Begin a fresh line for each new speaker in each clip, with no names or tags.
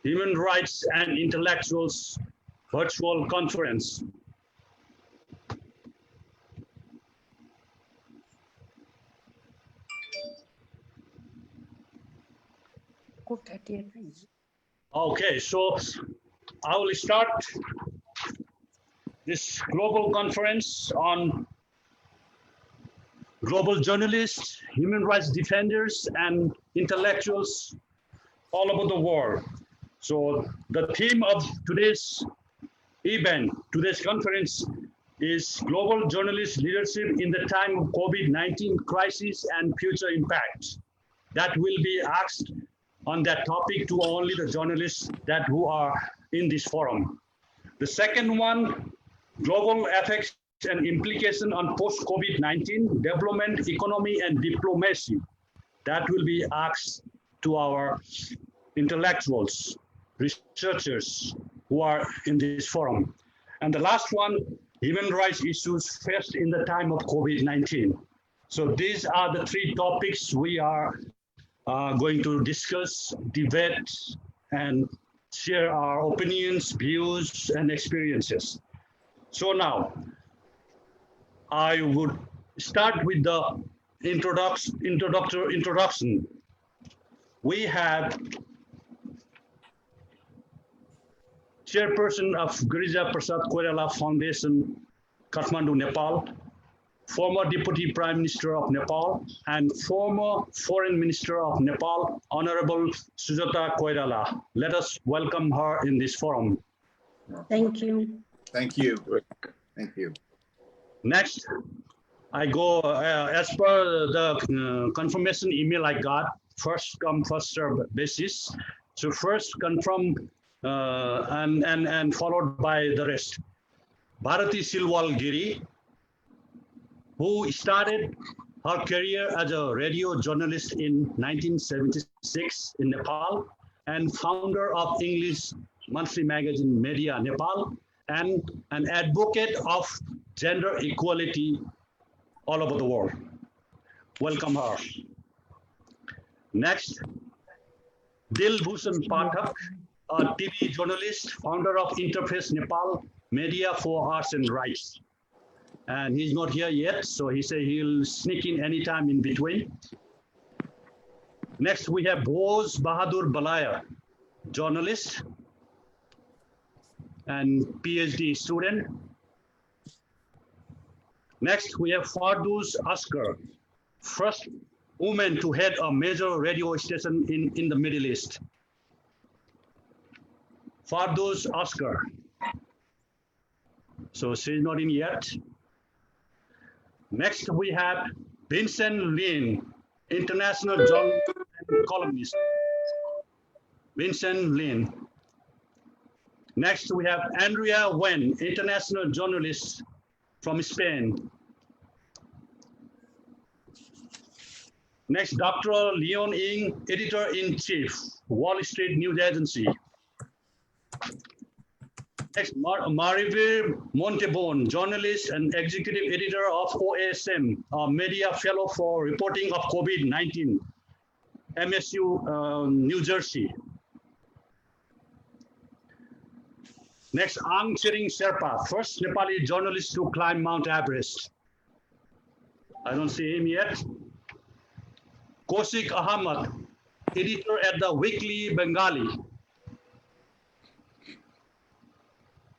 Human Rights and Intellectuals Virtual Conference. Okay, so I will start this global conference on global journalists, human rights defenders, and intellectuals all over the world. So the theme of today's event, today's conference, is Global Journalist Leadership in the Time of COVID-19 Crisis and Future Impact. That will be asked on that topic to only the journalists who are in this forum. The second one, global effects and implication on post-COVID-19 development, economy, and diplomacy. That will be asked to our intellectuals, researchers who are in this forum. And the last one, human rights issues faced in the time of COVID-19. So these are the three topics we are going to discuss, debate, and share our opinions, views, and experiences. So now, I would start with the introduction. We have Chairperson of Girija Prasad Koirala Foundation, Kathmandu, Nepal, former Deputy Prime Minister of Nepal, and former Foreign Minister of Nepal, Honorable Sujata Koirala. Let us welcome her in this forum.
Thank you.
Thank you. Thank you.
Next, I go as per the confirmation email I got, first come, first serve basis. So first confirm and followed by the rest. Bharati Silwal Giri, who started her career as a radio journalist in 1976 in Nepal and founder of English monthly magazine Media Nepal and an advocate of gender equality all over the world. Welcome her. Next, Dil Bhushan Pathak, a TV journalist, founder of Interface Nepal, Media for Arts and Rights. And he's not here yet, so he said he'll sneak in anytime in between. Next, we have Bose Bahadur Balaya, journalist and PhD student. Next, we have Fardouz Askar, first woman to head a major radio station in the Middle East. Fardouz Askar. So she's not in yet. Next, we have Vincent Lyn, international journalist and columnist. Vincent Lyn. Next, we have Andrea Wen, international journalist from Spain. Next, Dr. Leong Ying, editor-in-chief, Wall Street News Agency. Next, Marivir Montebon, journalist and executive editor of OSM, a media fellow for reporting of COVID-19, MSU, New Jersey. Next, Ang Chering Sherpa, first Nepali journalist to climb Mount Everest. I don't see him yet. Kaushik Ahmad, editor at the Weekly Bengali.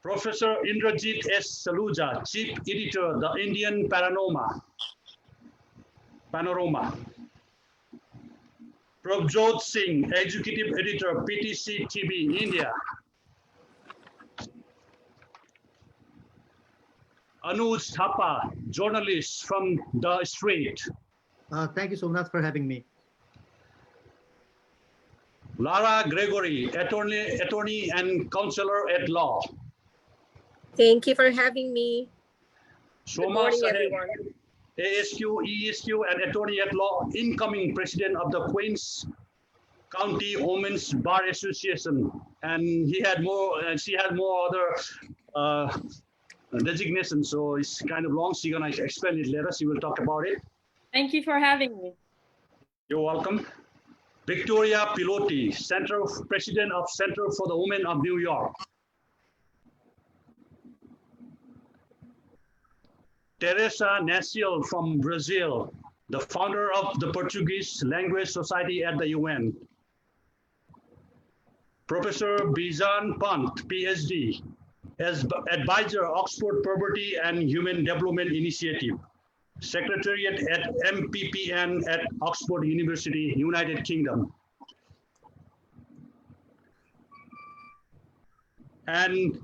Professor Indrajit S. Saluja, chief editor, the Indian Panorama. Prabjot Singh, executive editor, PTC TV, India. Anuj Thapa, journalist from The Street.
Thank you, Somnath, for having me.
Lara Gregory, attorney and counselor at law.
Thank you for having me.
Good
morning, everyone.
ASQ, ESQ, and attorney at law, incoming president of the Queens County Women's Bar Association. And she had more other designations, so it's kind of long. She's gonna explain it later. She will talk about it.
Thank you for having me.
You're welcome. Victoria Pilotti, President of Center for the Women of New York. Teresa Naciel from Brazil, the founder of the Portuguese Language Society at the UN. Professor Bizan Pant, PhD, as advisor Oxford Poverty and Human Development Initiative, Secretariat at MPPN at Oxford University, United Kingdom. And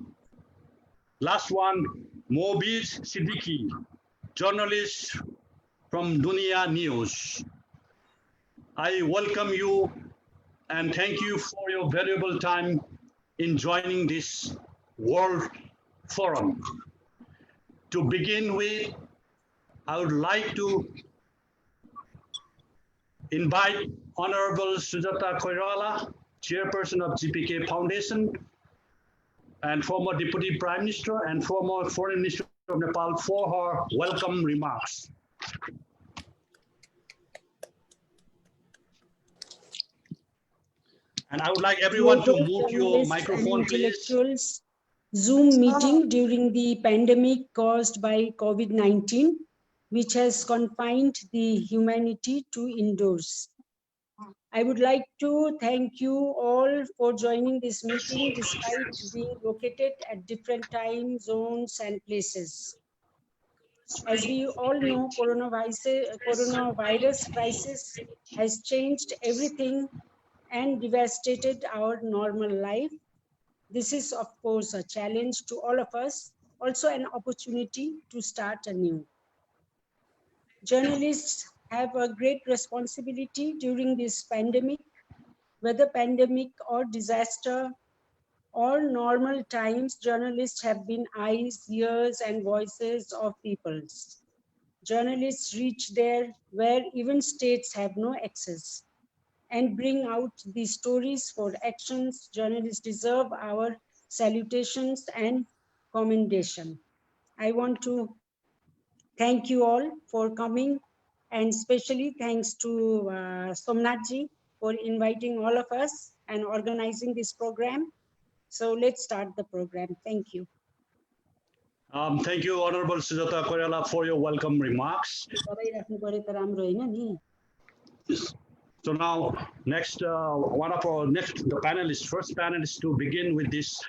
last one, Mobiz Siddiqui, journalist from Dunia News. I welcome you and thank you for your valuable time in joining this World Forum. To begin with, I would like to invite Honorable Sujata Koirala, Chairperson of GPK Foundation, and former Deputy Prime Minister and former Foreign Minister of Nepal for her welcome remarks. And I would like everyone to mute your microphone, please.
Intellectuals Zoom meeting during the pandemic caused by COVID-19, which has confined the humanity to indoors. I would like to thank you all for joining this meeting despite being located at different time zones and places. As we all know, coronavirus crisis has changed everything and devastated our normal life. This is, of course, a challenge to all of us, also an opportunity to start anew. Journalists have a great responsibility during this pandemic, whether pandemic or disaster or normal times. Journalists have been eyes, ears, and voices of peoples. Journalists reach there where even states have no access and bring out the stories for actions. Journalists deserve our salutations and commendation. I want to thank you all for coming, and especially thanks to Somnath ji for inviting all of us and organizing this program. So let's start the program. Thank you.
Thank you, Honorable Sujata Koirala, for your welcome remarks. So now, next, one of our the panelists, first panelist to begin with this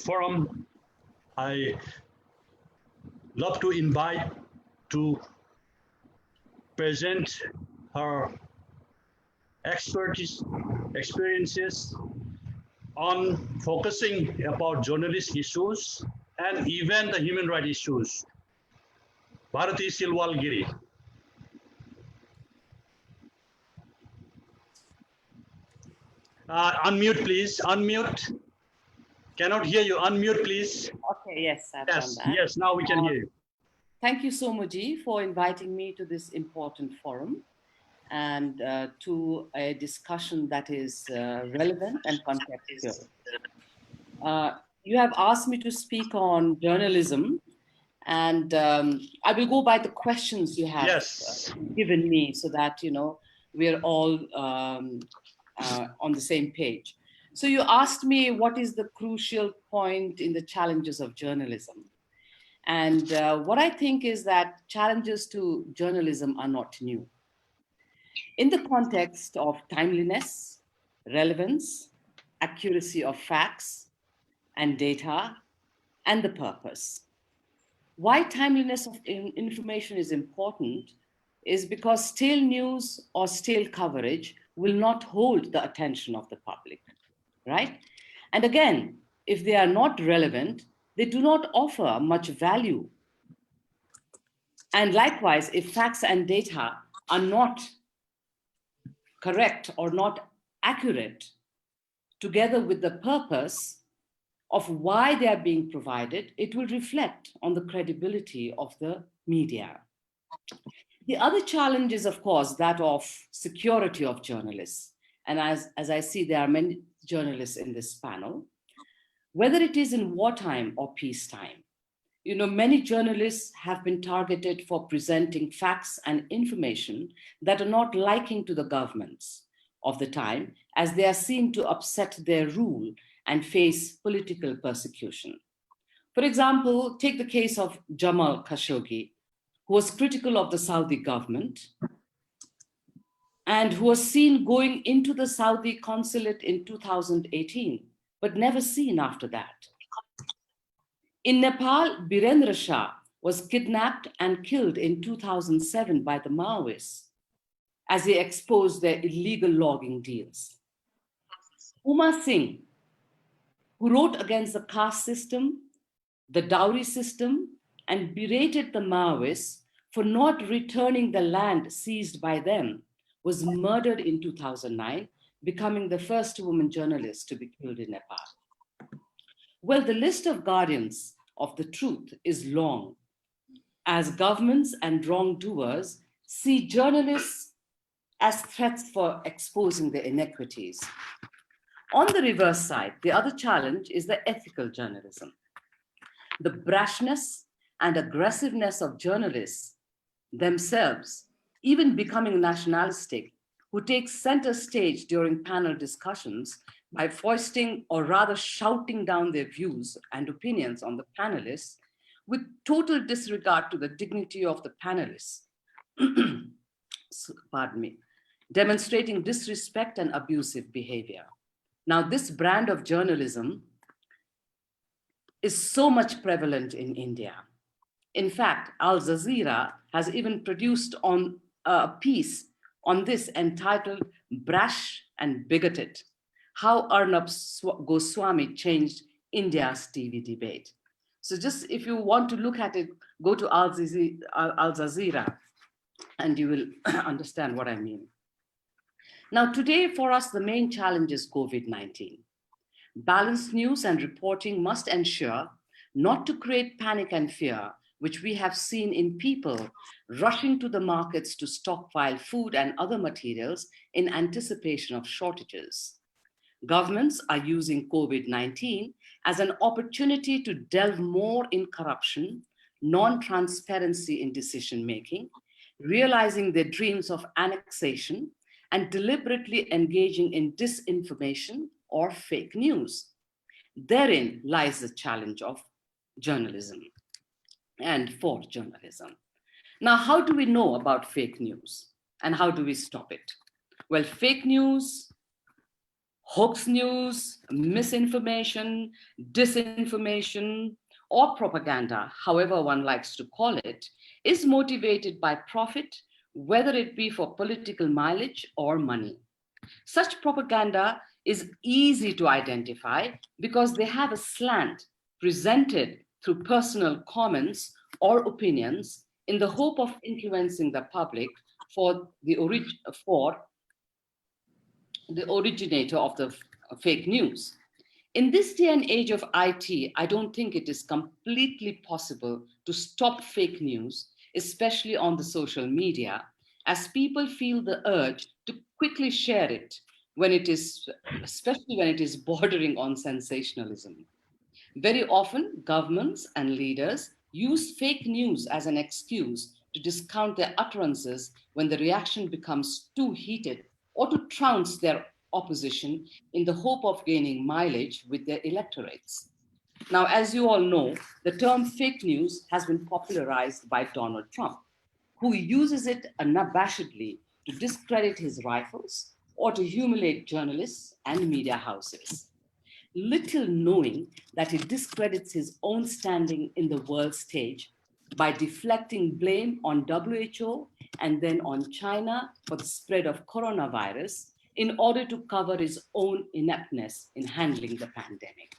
forum, I love to invite to present her experiences on focusing about journalist issues and even the human rights issues. Bharati Silwal Giri. Unmute, please. Unmute. Cannot hear you. Unmute, please.
Okay, yes, I've
Yes,
done that.
yes, now we can hear you.
Thank you so much for inviting me to this important forum and to a discussion that is relevant and contextual. You have asked me to speak on journalism, and I will go by the questions you have given me so that, you know, we're all on the same page. So you asked me what is the crucial point in the challenges of journalism. And what I think is that challenges to journalism are not new. In the context of timeliness, relevance, accuracy of facts and data, and the purpose. Why timeliness of information is important is because stale news or stale coverage will not hold the attention of the public, right? And again, if they are not relevant, they do not offer much value. And likewise, if facts and data are not correct or not accurate, together with the purpose of why they are being provided, it will reflect on the credibility of the media. The other challenge is, of course, that of security of journalists. And as I see, there are many journalists in this panel, whether it is in wartime or peacetime. You know, many journalists have been targeted for presenting facts and information that are not liking to the governments of the time, as they are seen to upset their rule and face political persecution. For example, take the case of Jamal Khashoggi, who was critical of the Saudi government and who was seen going into the Saudi consulate in 2018, but never seen after that. In Nepal, Birendra Shah was kidnapped and killed in 2007 by the Maoists as they exposed their illegal logging deals. Uma Singh, who wrote against the caste system, the dowry system, and berated the Maoists for not returning the land seized by them, was murdered in 2009, becoming the first woman journalist to be killed in Nepal. Well, the list of guardians of the truth is long, as governments and wrongdoers see journalists as threats for exposing their inequities. On the reverse side, the other challenge is the ethical journalism. The brashness and aggressiveness of journalists themselves, even becoming nationalistic, who take center stage during panel discussions by foisting or rather shouting down their views and opinions on the panelists with total disregard to the dignity of the panelists, pardon me, demonstrating disrespect and abusive behavior. Now, this brand of journalism is so much prevalent in India. In fact, Al Jazeera has even produced on a piece on this entitled Brash and Bigoted, How Arnab Goswami Changed India's TV Debate. So just if you want to look at it, go to Al Jazeera and you will understand what I mean. Now, today for us, the main challenge is COVID-19. Balanced news and reporting must ensure not to create panic and fear, which we have seen in people rushing to the markets to stockpile food and other materials in anticipation of shortages. Governments are using COVID-19 as an opportunity to delve more in corruption, non-transparency in decision-making, realizing their dreams of annexation, and deliberately engaging in disinformation or fake news. Therein lies the challenge of journalism and for journalism. Now, how do we know about fake news and how do we stop it? Well, fake news, hoax news, misinformation, disinformation, or propaganda, however one likes to call it, is motivated by profit, whether it be for political mileage or money. Such propaganda is easy to identify because they have a slant presented through personal comments or opinions in the hope of influencing the public for the originator of the fake news. In this day and age of IT, I don't think it is completely possible to stop fake news, especially on the social media, as people feel the urge to quickly share it especially when it is bordering on sensationalism. Very often, governments and leaders use fake news as an excuse to discount their utterances when the reaction becomes too heated or to trounce their opposition in the hope of gaining mileage with their electorates. Now, as you all know, the term fake news has been popularized by Donald Trump, who uses it unabashedly to discredit his rivals or to humiliate journalists and media houses, little knowing that it discredits his own standing in the world stage by deflecting blame on WHO and then on China for the spread of coronavirus in order to cover his own ineptness in handling the pandemic.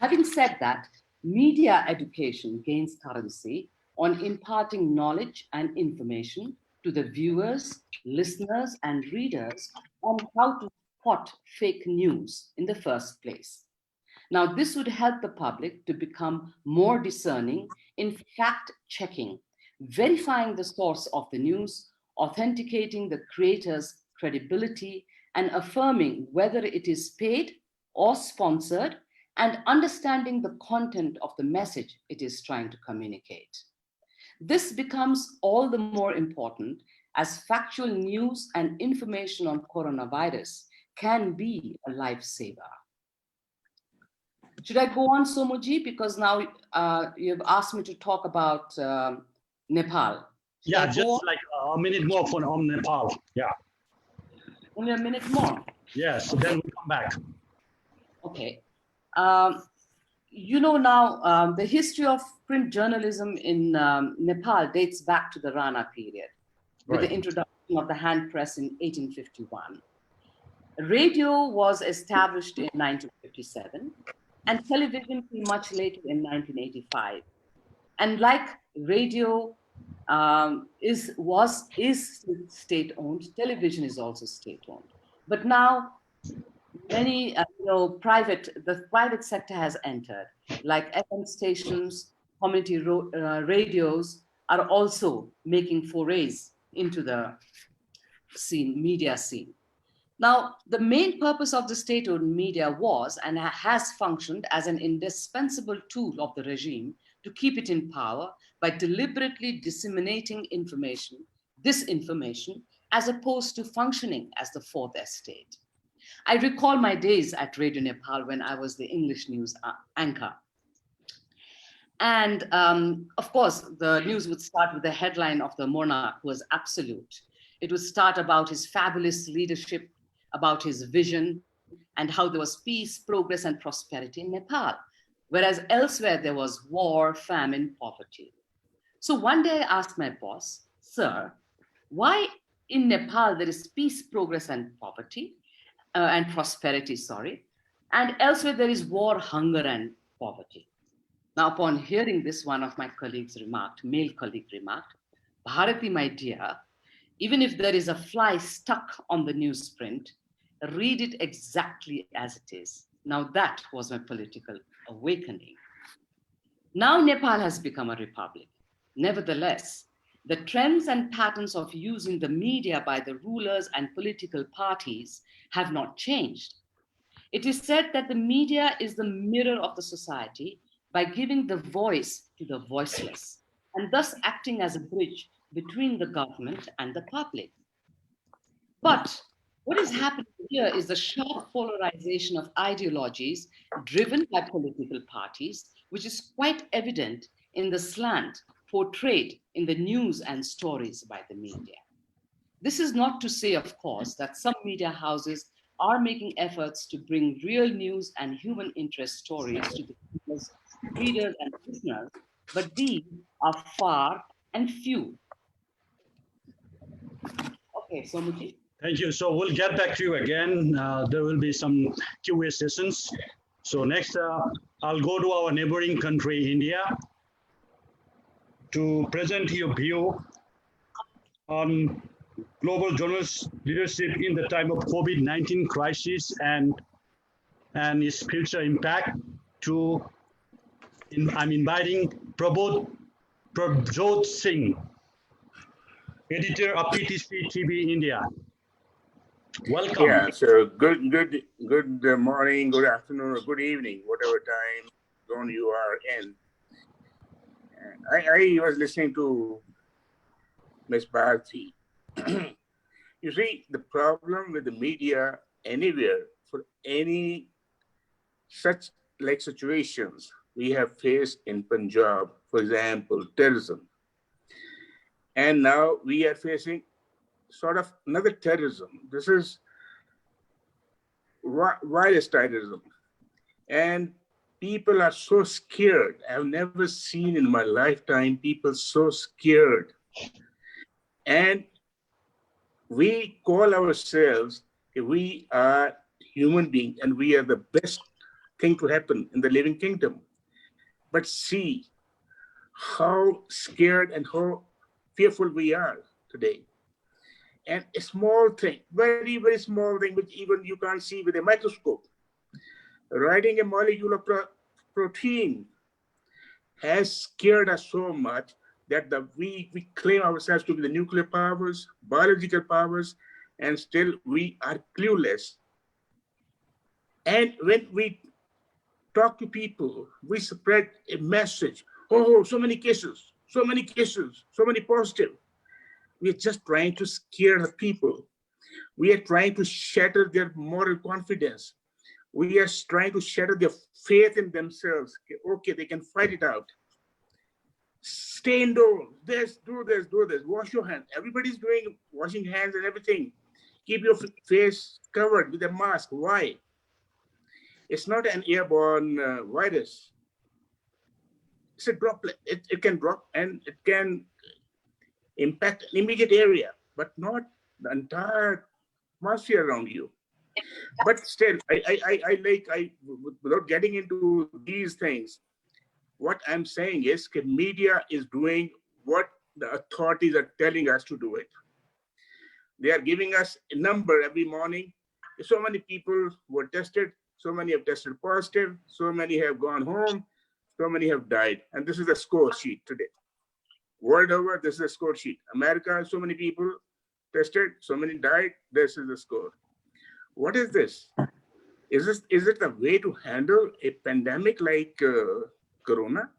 Having said that, media education gains currency on imparting knowledge and information to the viewers, listeners, and readers on how to spot fake news in the first place. Now, this would help the public to become more discerning in fact-checking, verifying the source of the news, authenticating the creator's credibility, and affirming whether it is paid or sponsored, and understanding the content of the message it is trying to communicate. This becomes all the more important as factual news and information on coronavirus can be a lifesaver. Should I go on, Somoji? Because now you've asked me to talk about Nepal. Should I
Yeah,
go
just
on?
like a minute more on Nepal. Yeah.
Only a minute more.
Yes. So then we come back.
Okay. You know now, the history of print journalism in Nepal dates back to the Rana period, with the introduction of the hand press in 1851. Radio was established in 1957, and television came much later in 1985. And like radio is state-owned, television is also state-owned. But now many, the private sector has entered, like FM stations, community radios are also making forays into the media scene. Now, the main purpose of the state-owned media was and has functioned as an indispensable tool of the regime to keep it in power by deliberately disseminating disinformation, as opposed to functioning as the fourth estate. I recall my days at Radio Nepal when I was the English news anchor. And of course, the news would start with the headline of the monarch, who was absolute. It would start about his fabulous leadership, about his vision, and how there was peace, progress, and prosperity in Nepal, whereas elsewhere there was war, famine, poverty. So one day I asked my boss, "Sir, why in Nepal there is peace, progress, and poverty, and prosperity, and elsewhere there is war, hunger, and poverty?" Now, upon hearing this, one of my colleagues male colleague remarked, "Bharati, my dear, even if there is a fly stuck on the newsprint, read it exactly as it is." Now that was my political awakening. Now Nepal has become a republic. Nevertheless, the trends and patterns of using the media by the rulers and political parties have not changed. It is said that the media is the mirror of the society by giving the voice to the voiceless, and thus acting as a bridge between the government and the public. But what is happening here is the sharp polarization of ideologies driven by political parties, which is quite evident in the slant portrayed in the news and stories by the media. This is not to say, of course, that some media houses are making efforts to bring real news and human interest stories to the people's readers and listeners, but these are far and few. Okay, Somuji.
Thank you. So we'll get back to you again. There will be some Q&A sessions. So next, I'll go to our neighboring country, India, to present your view on global journalist leadership in the time of COVID-19 crisis and its future impact. I'm inviting Prabjot Singh, editor of PTC TV India. Welcome.
Yeah, so good morning, good afternoon, or good evening, whatever time zone you are in. I was listening to Ms. Bharati. You see, the problem with the media anywhere for any such like situations we have faced in Punjab, for example, terrorism. And now we are facing sort of another terrorism. This is virus terrorism. And people are so scared. I've never seen in my lifetime people so scared. And we call ourselves, we are human beings and we are the best thing to happen in the living kingdom. But see how scared and how fearful we are today. And a small thing, very, very small thing, which even you can't see with a microscope. Writing a molecule of protein has scared us so much that we claim ourselves to be the nuclear powers, biological powers, and still we are clueless. And when we talk to people, we spread a message. Oh, so many cases, so many cases, so many positive. We are just trying to scare the people. We are trying to shatter their moral confidence. We are trying to shatter their faith in themselves. Okay, they can fight it out. Stay indoors. Do this, do this. Wash your hands. Everybody's doing washing hands and everything. Keep your face covered with a mask. Why? It's not an airborne virus. It's a droplet. It can drop and it can impact an immediate area, but not the entire atmosphere around you. But still, without getting into these things, what I'm saying is that media is doing what the authorities are telling us to do it. They are giving us a number every morning. So many people were tested, so many have tested positive, so many have gone home, so many have died. And this is the score sheet today. World over, this is a score sheet. America, so many people tested, so many died, this is the score. What is this? Is it a way to handle a pandemic like Corona?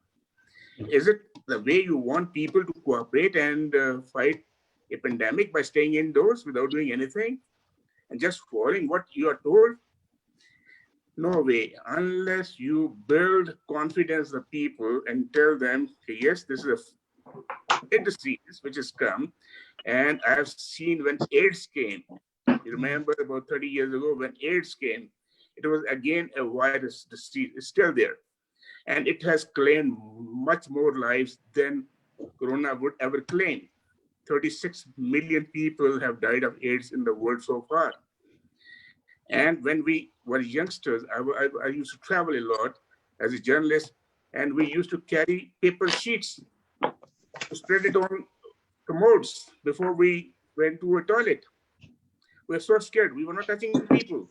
Is it the way you want people to cooperate and fight a pandemic by staying indoors without doing anything and just following what you are told? No way, unless you build confidence in the people and tell them, okay, yes, this is a disease which has come. And I have seen when AIDS came, you remember about 30 years ago when AIDS came, it was again a virus disease. It's still there. And it has claimed much more lives than Corona would ever claim. 36 million people have died of AIDS in the world so far. And when we were youngsters, I used to travel a lot as a journalist, and we used to carry paper sheets to spread it on commodes before we went to a toilet. We were so scared. We were not touching people.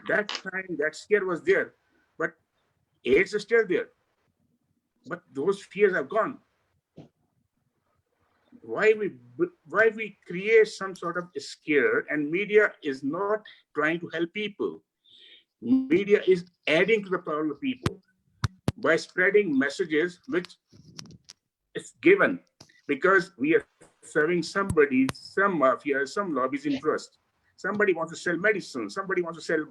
That time, that scare was there. But AIDS is still there. But those fears are gone. Why we create some sort of scare, and media is not trying to help people. Media is adding to the problem of people by spreading messages which is given because we are serving somebody, some mafia, some lobby's interest. Somebody wants to sell medicine. Somebody wants to sell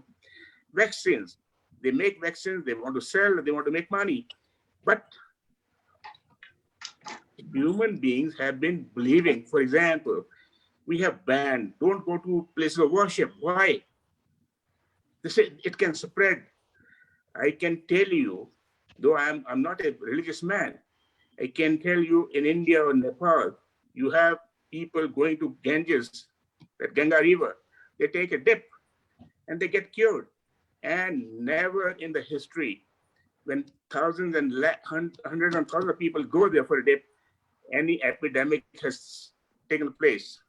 vaccines. They make vaccines, they want to sell, they want to make money. But human beings have been believing, for example, we have banned, don't go to places of worship. Why? They say it can spread. I can tell you, though I'm not a religious man, I can tell you in India or Nepal, you have people going to Ganges, that Ganga River, they take a dip and they get cured. And never in the history, when thousands and hundreds and thousands of people go there for a dip, any epidemic has taken place.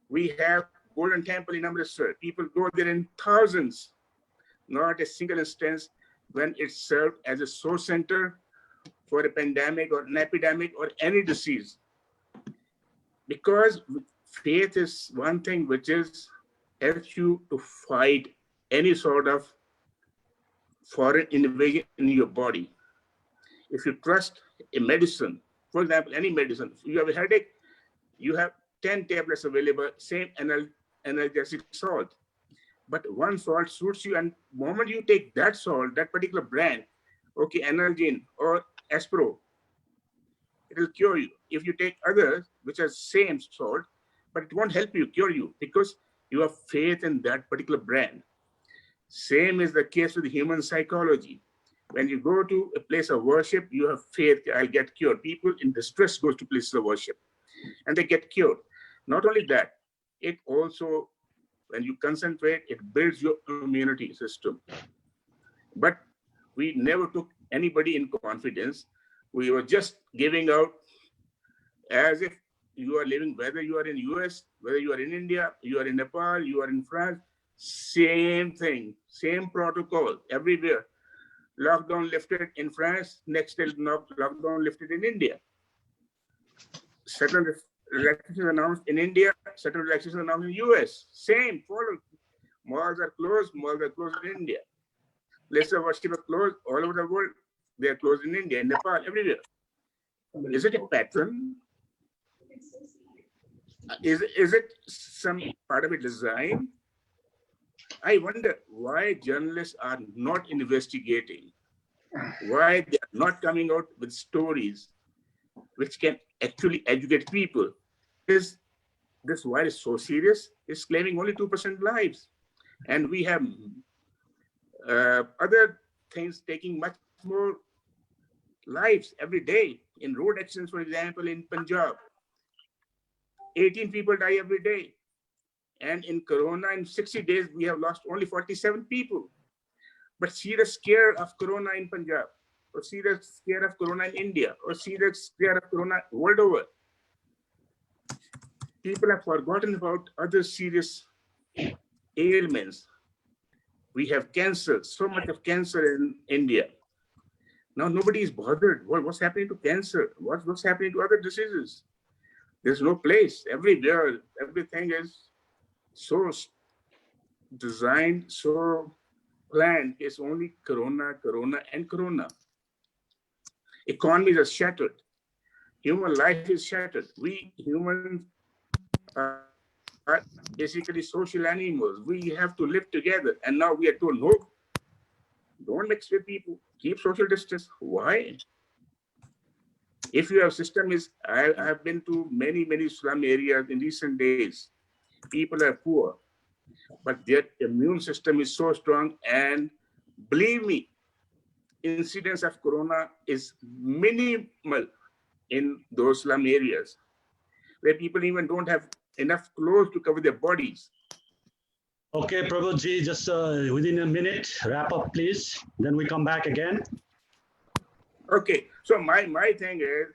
We have Golden Temple in Amritsar. People go there in thousands. Not a single instance when it served as a source center for a pandemic or an epidemic or any disease. Because faith is one thing which helps you to fight any sort of foreign invasion in your body. If you trust a medicine, for example, any medicine, if you have a headache, you have 10 tablets available, same analgesic salt. But one salt suits you, and the moment you take that salt, that particular brand, okay, Analgin or Aspro, it will cure you. If you take others, which are same salt, but it won't help you, cure you, because you have faith in that particular brand. Same is the case with human psychology. When you go to a place of worship, you have faith, I'll get cured. People in distress go to places of worship and they get cured. Not only that, it also, when you concentrate, it builds your immunity system. But we never took anybody in confidence. We were just giving out as if you are living, whether you are in US, whether you are in India, you are in Nepal, you are in France, same thing, same protocol everywhere. Lockdown lifted in France, next day lockdown lifted in India. Certain relaxations announced in India, certain relaxations announced in US. Same, follow. Malls are closed in India. Places of worship are closed all over the world. They are closed in India, in Nepal, everywhere. Is it a pattern? Is it some part of a design? I wonder why journalists are not investigating, why they are not coming out with stories which can actually educate people. Is this virus so serious? It's claiming only 2% lives. And we have other things taking much more lives every day. In road accidents, for example, in Punjab, 18 people die every day. And in Corona, in 60 days, we have lost only 47 people. But see the scare of Corona in Punjab, or see the scare of Corona in India, or see the scare of Corona world over. People have forgotten about other serious ailments. We have cancer, so much of cancer in India. Now nobody is bothered. What's happening to cancer? What's happening to other diseases? There's no place. Everywhere, everything is so designed, so planned. It's only Corona, Corona, and Corona. Economies are shattered. Human life is shattered. We humans are basically social animals. We have to live together. And now we are told, no, don't mix with people. Keep social distance. Why? If you have system is, I have been to many, many slum areas in recent days. People are poor, but their immune system is so strong. And believe me, incidence of Corona is minimal in those slum areas where people even don't have enough clothes to cover their bodies.
Okay, Prabhuji, just within a minute, wrap up, please. Then we come back again.
Okay, so my thing is,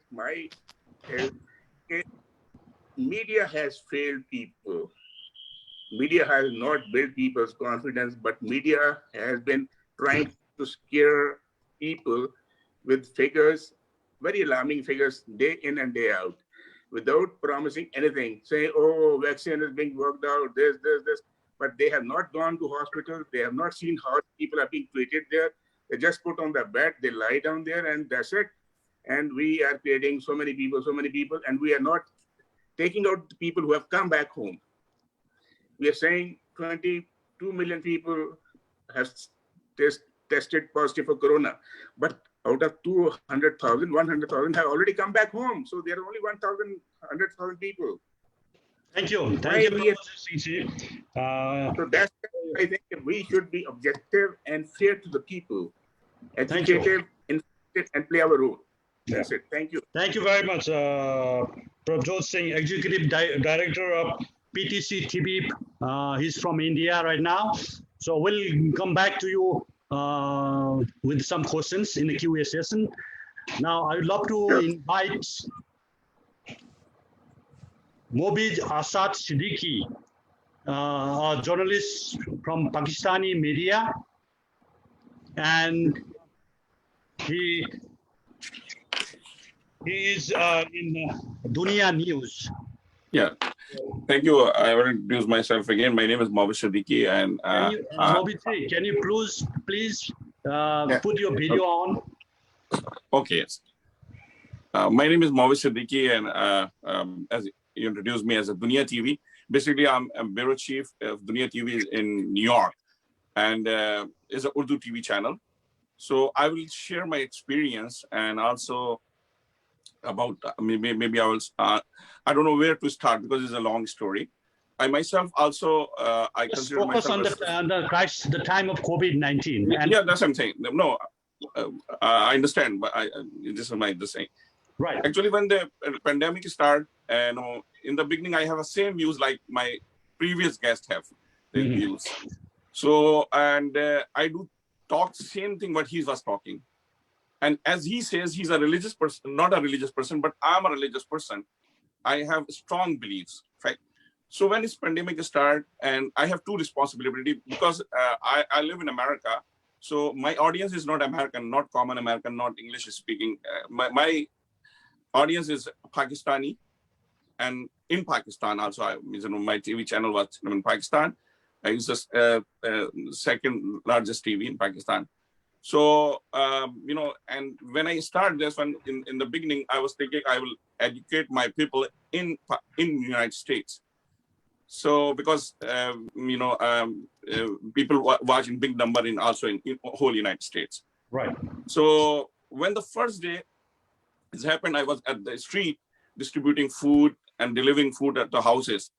media has failed people. Media has not built people's confidence, but media has been trying to scare people with figures, very alarming figures, day in and day out, without promising anything, saying, oh, vaccine is being worked out, this. But they have not gone to hospitals. They have not seen how people are being treated there. They just put on the bed, they lie down there, and that's it. And we are creating so many people, and we are not taking out the people who have come back home. We are saying 22 million people have tested positive for Corona, but out of 200,000, 100,000 have already come back home. So there are only 100,000 people.
Thank you. Thank you, Prabhuji.
So that's why I think we should be objective and fair to the people, educative, informative, and play our role. That's it. Thank you.
Thank you very much, Prabjot Singh, Executive Director of PTC TB. He's from India right now. So we'll come back to you with some questions in the Q&A session. Now, I would love to invite Mobid Asad Siddiqui, a journalist from Pakistani media, and he is in Dunia News.
Yeah, thank you. I will introduce myself again. My name is Mobid Siddiqui, and
Mobid, can you please put your video on?
Okay, yes. My name is Mobid Siddiqui, and as you introduced me as a Dunia TV. Basically, I'm a bureau chief of Dunia TV in New York, and is an Urdu TV channel. So I will share my experience and also about maybe I will. I don't know where to start because it's a long story. I myself also I
just
consider
focus
myself
on the time of COVID-19.
Yeah, that's what I'm saying. No, I understand, but this is my saying.
Right.
Actually, when the pandemic started, in the beginning, I have the same views like my previous guests have their views. So, and I do talk same thing what he was talking. And as he says, he's a religious person, not a religious person, but I'm a religious person. I have strong beliefs, right? So when this pandemic started, and I have two responsibilities because I live in America. So my audience is not American, not common American, not English speaking. My audience is Pakistani, and in Pakistan also, my TV channel was in Pakistan. It's the second largest TV in Pakistan. So, and when I started this one in the beginning, I was thinking I will educate my people in the United States. So because, people watch in big number in also in whole United States.
Right.
So when the first day this happened, I was at the street distributing food and delivering food at the houses.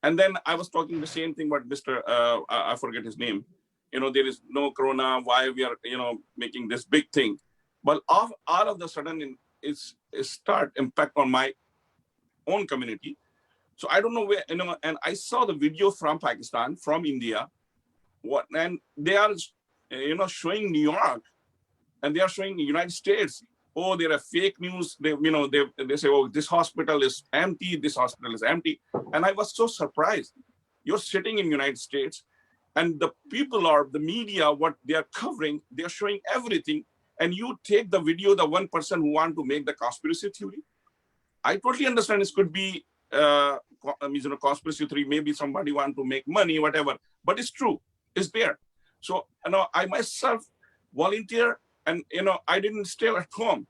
And then I was talking the same thing, but Mr. I forget his name. There is no corona. Why we are, making this big thing? But all of the sudden, it's start impact on my own community. So I don't know where, and I saw the video from Pakistan, from India, and they are, showing New York, and they are showing the United States. Oh, there are fake news. They say, oh, this hospital is empty. This hospital is empty. And I was so surprised. You're sitting in the United States, and the people or the media, what they are covering, they are showing everything. And you take the video, the one person who want to make the conspiracy theory. I totally understand this could be conspiracy theory. Maybe somebody want to make money, whatever. But it's true. It's there. So I myself volunteer. And, I didn't stay at home.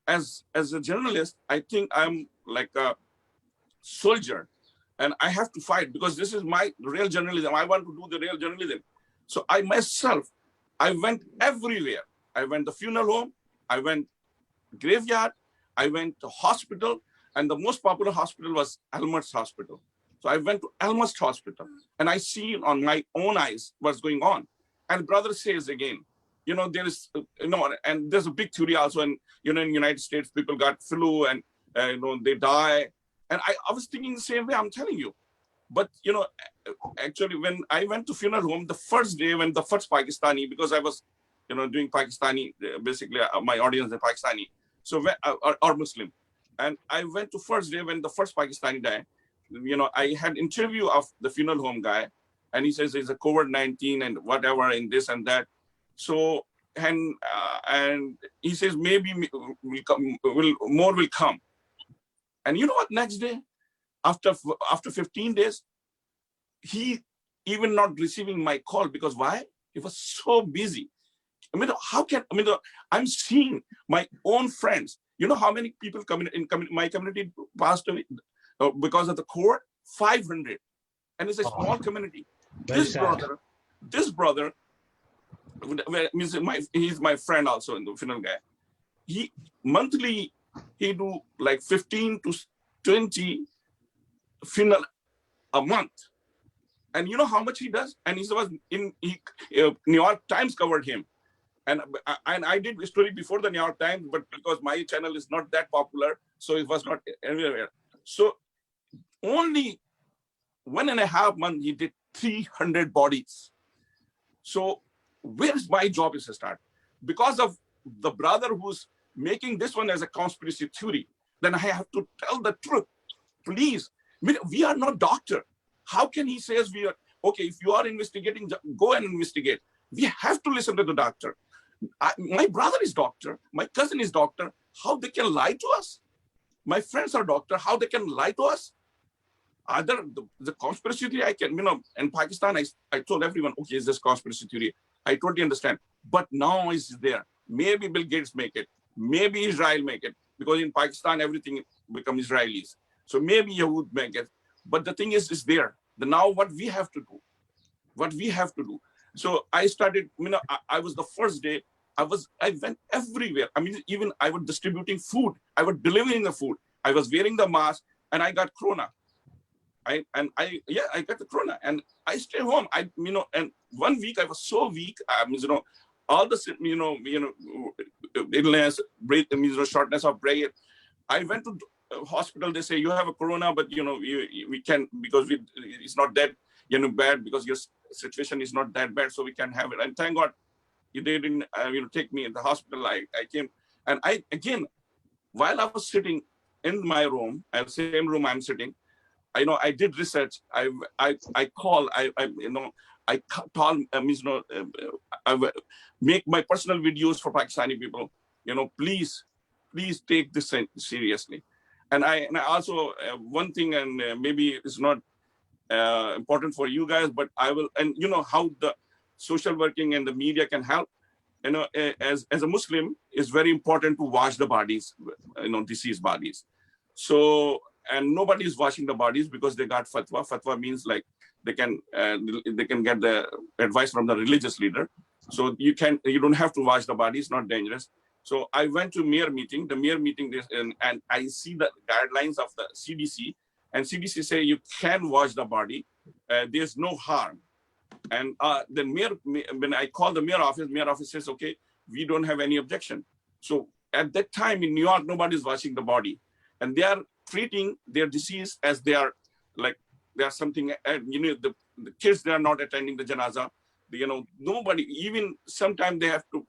As a journalist, I think I'm like a soldier, and I have to fight because this is my real journalism. I want to do the real journalism. So I went everywhere. I went to funeral home. I went graveyard. I went to hospital. And the most popular hospital was Elmer's Hospital. So I went to Elmer's Hospital, and I see on my own eyes what's going on. And brother says again, there is, and there's a big theory also, and in the United States, people got flu and, they die. And I was thinking the same way, I'm telling you. But, actually, when I went to funeral home, the first day when the first Pakistani, because I was, doing Pakistani, basically my audience is Pakistani, so or Muslim. And I went to first day when the first Pakistani died, I had interview of the funeral home guy, and he says it's a COVID-19 and whatever and this and that. So, and he says, maybe more will come. And you know what, next day, after 15 days, he even not receiving my call, because why? He was so busy. I'm seeing my own friends. You know how many people in my community passed away because of the COVID? 500. And it's a small community. This brother, he's my friend also in the funeral guy. He monthly, he do like 15 to 20 funeral a month. And you know how much he does? And he was New York Times covered him. And I did a story before the New York Times, but because my channel is not that popular, so it was not anywhere. So only 1.5 months, he did 300 bodies. So where is my job is to start? Because of the brother who's making this one as a conspiracy theory, then I have to tell the truth. Please, we are not doctor. How can he say we are, okay, if you are investigating, go and investigate. We have to listen to the doctor. My brother is doctor. My cousin is doctor. How they can lie to us? My friends are doctor. How they can lie to us? Either the conspiracy theory, I can, in Pakistan, I told everyone, okay, is this conspiracy theory? I totally understand. But now it's there. Maybe Bill Gates make it. Maybe Israel make it. Because in Pakistan, everything becomes Israelis. So maybe Yahud make it. But the thing is there. Now what we have to do. So I started, I was the first day, I went everywhere. Even I was distributing food. I was delivering the food. I was wearing the mask, and I got corona. I got the corona, and I stayed home. And 1 week I was so weak. All the illness, shortness of breath. I went to hospital. They say you have a corona, but we can, because it's not that bad, because your situation is not that bad, so we can have it. And thank God, they didn't take me in the hospital. I came, and while I was sitting in my room, same room I'm sitting, I did research. I make my personal videos for Pakistani people. Please take this seriously. And I also one thing, and maybe it's not important for you guys, but I will. And how the social working and the media can help. as a Muslim, it's very important to wash the bodies, deceased bodies. So, and nobody is washing the bodies because they got fatwa. Fatwa means like they can get the advice from the religious leader. So you don't have to wash the body. It's not dangerous. So I went to mayor meeting. The mayor meeting, and I see the guidelines of the CDC, and CDC say you can wash the body. There's no harm. And then when I called the mayor office says, okay, we don't have any objection. So at that time in New York, nobody's washing the body, and they are treating their disease as they are something. The kids, they are not attending the janaza. Nobody, even sometimes they have to.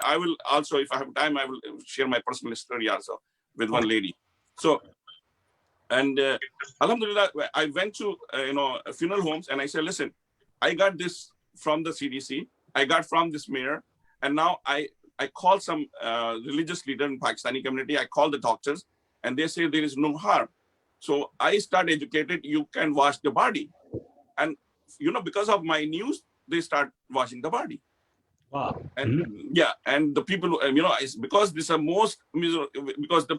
I will also, if I have time, I will share my personal story also with one lady. So, and Alhamdulillah, I went to funeral homes, and I said, listen, I got this from the CDC, I got from this mayor, and now I call some religious leader in Pakistani community, I call the doctors, and they say there is no harm. So I start educated, you can wash the body. And, because of my news, they start washing the body.
Wow.
And yeah, and the people, it's because this are because the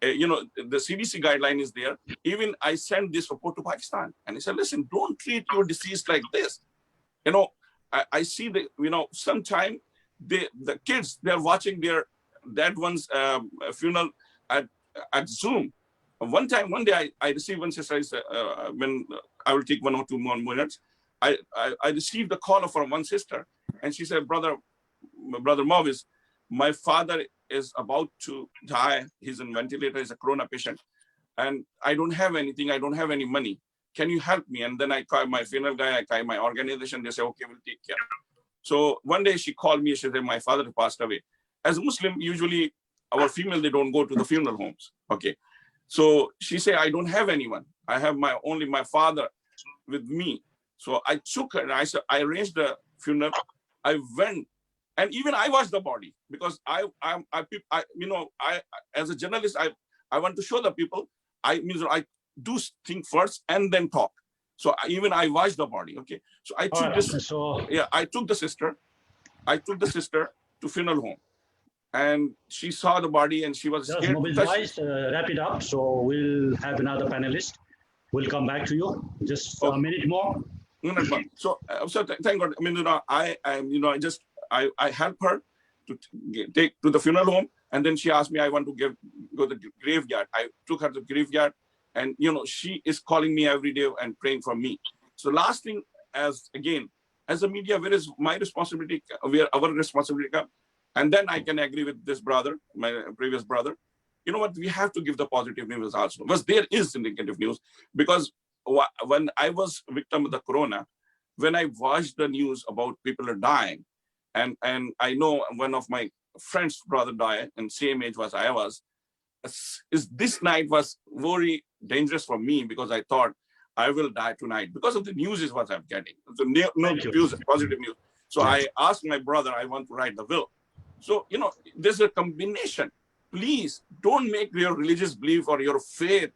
CDC guideline is there. Even I sent this report to Pakistan, and I said, listen, don't treat your disease like this. I see that, sometime the kids, they're watching their dad one's funeral at Zoom. One day I received one sister, when I will take 1 or 2 more minutes, I received a call from one sister, and she said, brother Mavis, my father is about to die. He's in ventilator, he's a corona patient, and I don't have anything, I don't have any money. Can you help me? And then I call my funeral guy, I call my organization, they say, okay, we'll take care. So one day she called me, she said, my father passed away. As a Muslim, usually our female, they don't go to the funeral homes. Okay. So she said, I don't have anyone. I have only my father with me. So I took her, and I arranged the funeral. I went, and even I watched the body, because I as a journalist, I want to show the people, I do think first and then talk. So I watched the body. Okay. So I took I took the sister to funeral home, and she saw the body, and she was scared.
Just wrap it up. So we'll have another panelist. We'll come back to you. Just a minute more.
So thank God. I helped her to take to the funeral home, and then she asked me, I want to go to the graveyard. I took her to the graveyard, and she is calling me every day and praying for me. So last thing, as a media, where is my responsibility? Where our responsibility comes? And then I can agree with this brother, my previous brother. You know what? We have to give the positive news also, because there is negative news. Because when I was victim of the corona, when I watched the news about people are dying, and I know one of my friend's brother died, and same age as I was, this night was very dangerous for me, because I thought I will die tonight because of the news is what I'm getting. So no news, positive news. So I asked my brother, I want to write the will. So, there's a combination. Please don't make your religious belief or your faith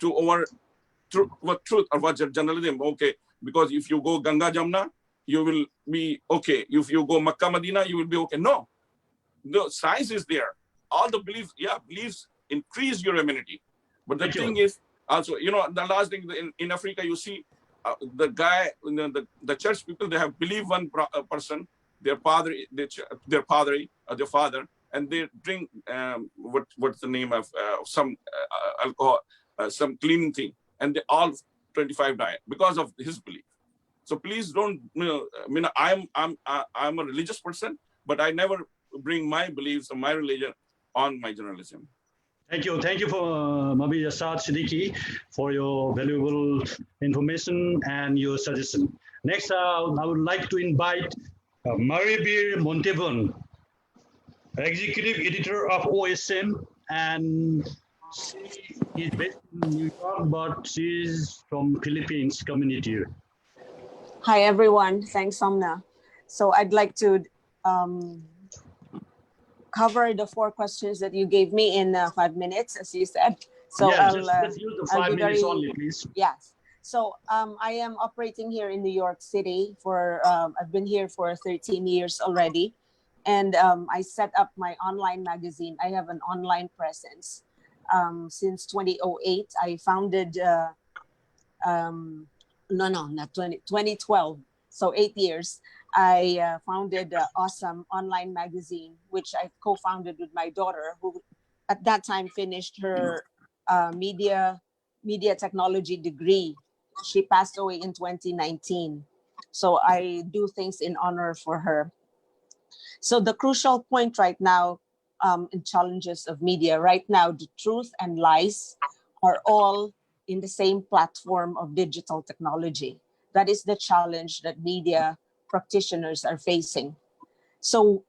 to over truth or what journalism. Okay, because if you go Ganga Jamna, you will be okay. If you go Makkah Medina, you will be okay. No, science is there. All the beliefs increase your immunity. But the thing is also, the last thing in Africa, you see the guy, the church people, they have believed one person, their father, and they drink what's the name of some alcohol, some cleaning thing, and they all 25 die because of his belief. So please don't. I'm a religious person, but I never bring my beliefs or my religion on my journalism.
Thank you for Mabi Asad Siddiqui for your valuable information and your suggestion. Next, I would like to invite Maribir Montevon, Executive Editor of OSM, and she is based in New York, but she's from Philippines community.
Hi, everyone. Thanks, Somna. So I'd like to cover the 4 questions that you gave me in 5 minutes, as you said. So
yeah, let's use the 5 minutes only, please.
Yes. So I am operating here in New York City for, I've been here for 13 years already. And I set up my online magazine. I have an online presence. Since 2008, I founded, not 2012. So 8 years, I founded Awesome Online Magazine, which I co-founded with my daughter, who at that time finished her media technology degree. She passed away in 2019. So I do things in honor for her. So the crucial point right now in challenges of media, right now, the truth and lies are all in the same platform of digital technology. That is the challenge that media practitioners are facing. So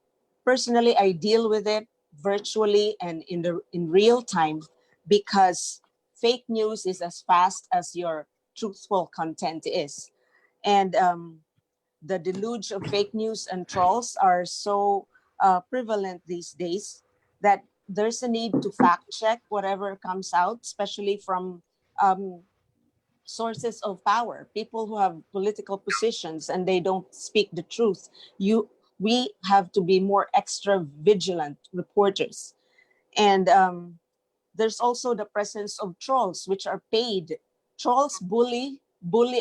personally, I deal with it virtually and in real time, because fake news is as fast as your truthful content is. And the deluge of fake news and trolls are so prevalent these days that there's a need to fact check whatever comes out, especially from sources of power, people who have political positions and they don't speak the truth. We have to be more extra vigilant reporters. And there's also the presence of trolls, which are paid. Trolls bully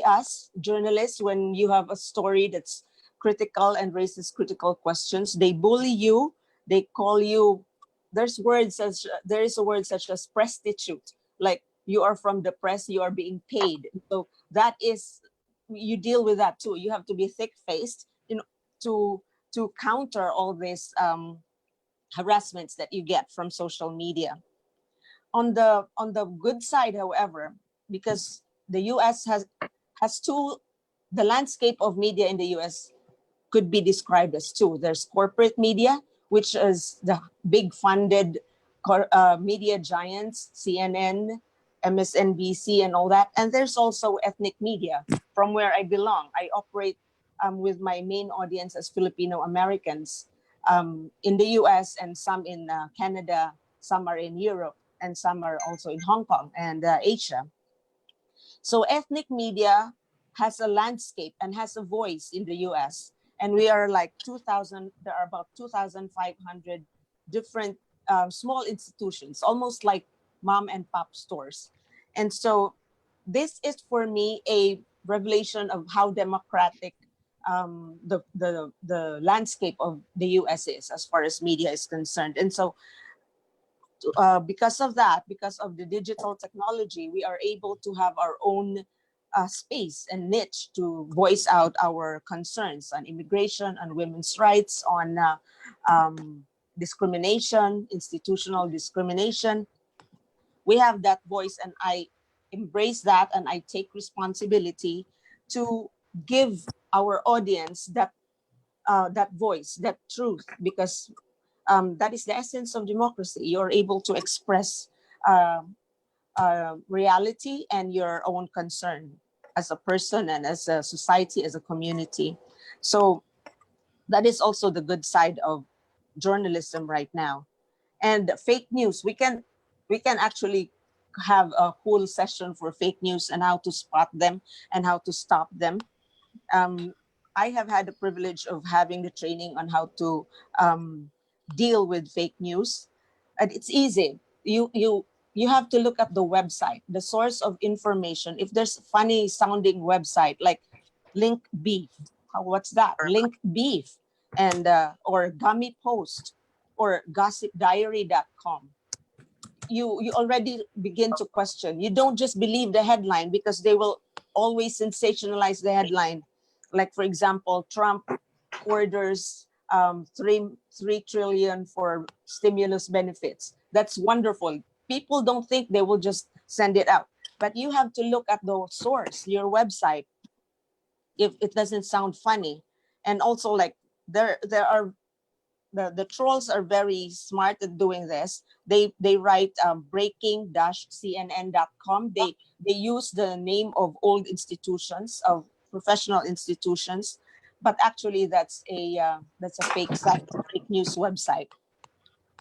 us journalists when you have a story that's critical and raises critical questions. They bully you. They call you. There is a word such as prostitute, like you are from the press, you are being paid. So that is, you deal with that too. You have to be thick-faced, to counter all these harassments that you get from social media. On the good side, however, because the US has the landscape of media in the US could be described as two. There's corporate media, which is the big funded media giants, CNN, MSNBC, and all that. And there's also ethnic media, from where I belong. I operate with my main audience as Filipino Americans in the US, and some in Canada, some are in Europe, and some are also in Hong Kong and Asia. So ethnic media has a landscape and has a voice in the US. And we are like 2,000, there are about 2,500 different small institutions, almost like mom and pop stores. And so this is for me a revelation of how democratic the landscape of the US is as far as media is concerned. And so because of that, because of the digital technology, we are able to have our own space and niche to voice out our concerns on immigration, on women's rights, on discrimination, institutional discrimination. We have that voice, and I embrace that, and I take responsibility to give our audience that voice, that truth, because that is the essence of democracy. You're able to express reality and your own concern as a person and as a society, as a community. So that is also the good side of journalism right now. And fake news, we can actually have a whole session for fake news and how to spot them and how to stop them. I have had the privilege of having the training on how to deal with fake news, and it's easy. You have to look at the website, the source of information. If there's a funny sounding website like Link Beef, what's that? Link Beef, and or Gummy Post or GossipDiary.com. You already begin to question. You don't just believe the headline, because they will always sensationalize the headline. Like, for example, Trump orders 3 trillion for stimulus benefits. That's wonderful. People don't think they will just send it out. But you have to look at the source, your website, if it doesn't sound funny. And also, like, there are the trolls are very smart at doing this. They write breaking-cnn.com. They use the name of old institutions, of professional institutions, but actually that's a fake site, a fake news website.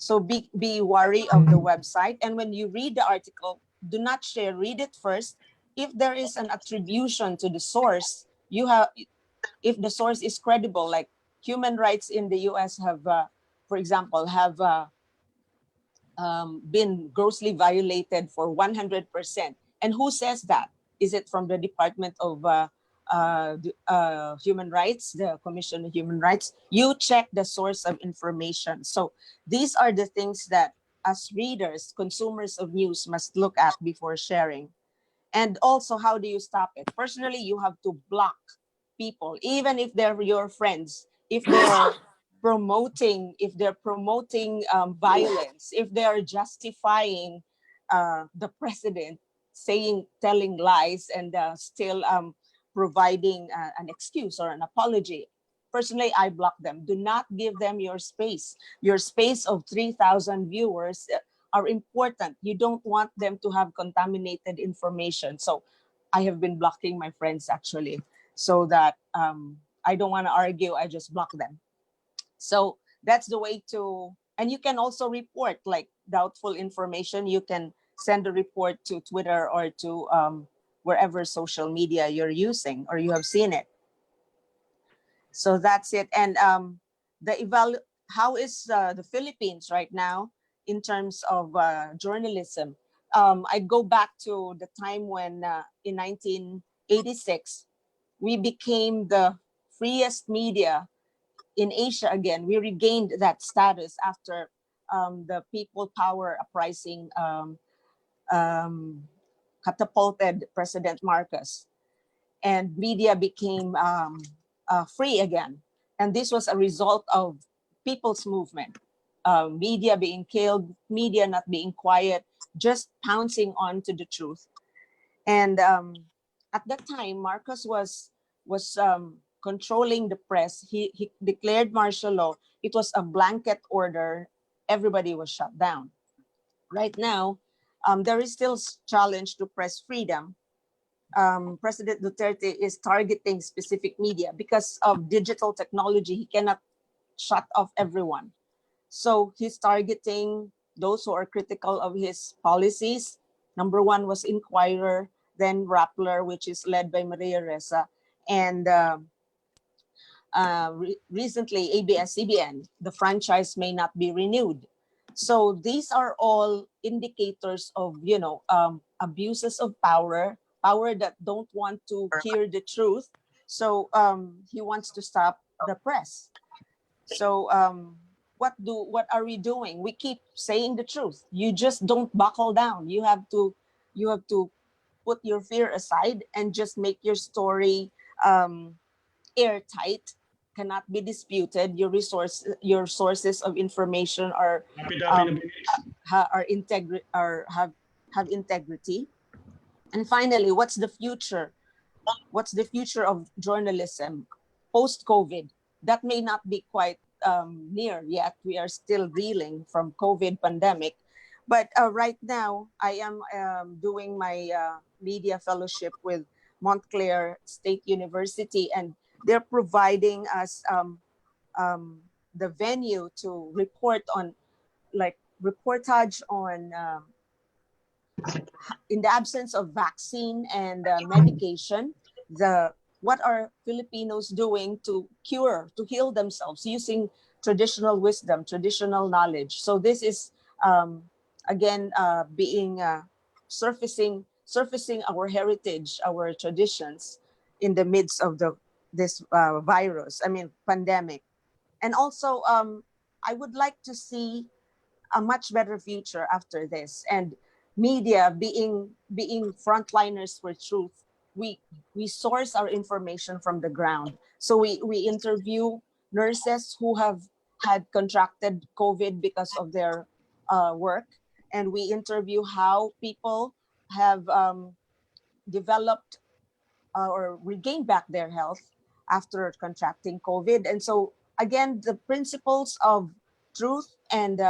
So be wary of the website, and when you read the article, do not share. Read it first. If there is an attribution to the source, if the source is credible, like human rights in the US have, for example, have been grossly violated for 100%. And who says that? Is it from the Department of Human Rights, the Commission on Human Rights? You check the source of information. So these are the things that as readers, consumers of news must look at before sharing. And also, how do you stop it? Personally, you have to block people, even if they're your friends, if they're promoting violence, if they are justifying the president telling lies and still providing an excuse or an apology. Personally, I block them. Do not give them your space. Your space of 3,000 viewers are important. You don't want them to have contaminated information. So I have been blocking my friends actually, so that I don't want to argue. I just block them. So that's the way to, and you can also report like doubtful information. You can send a report to Twitter or to wherever social media you're using or you have seen it. So that's it. And how is the Philippines right now in terms of journalism? I go back to the time when in 1986, we became the freest media in Asia again. We regained that status after the People Power uprising catapulted President Marcos, and media became free again. And this was a result of people's movement. Media being killed, media not being quiet, just pouncing on to the truth. And at that time, Marcos was controlling the press. He declared martial law. It was a blanket order. Everybody was shut down. Right now, there is still challenge to press freedom. President Duterte is targeting specific media because of digital technology. He cannot shut off everyone. So he's targeting those who are critical of his policies. Number one was Inquirer, then Rappler, which is led by Maria Ressa, and recently ABS-CBN. The franchise may not be renewed. So these are all indicators of, abuses of power that don't want to hear the truth. So he wants to stop the press. So what are we doing? We keep saying the truth. You just don't buckle down. You have to put your fear aside and just make your story airtight, cannot be disputed. Your sources of information are have integrity. And finally, what's the future? What's the future of journalism post-COVID? That may not be quite near yet. We are still reeling from COVID pandemic. But right now, I am doing my media fellowship with Montclair State University, and they're providing us the venue to report on, like, reportage on in the absence of vaccine and medication, what are Filipinos doing to heal themselves using traditional wisdom, traditional knowledge. So this is again being surfacing our heritage, our traditions in the midst of this virus. I mean, pandemic. And also, I would like to see a much better future after this, and media being frontliners for truth. We source our information from the ground. So we interview nurses who have had contracted COVID because of their work, and we interview how people have developed or regained back their health after contracting COVID. And so again, the principles of truth and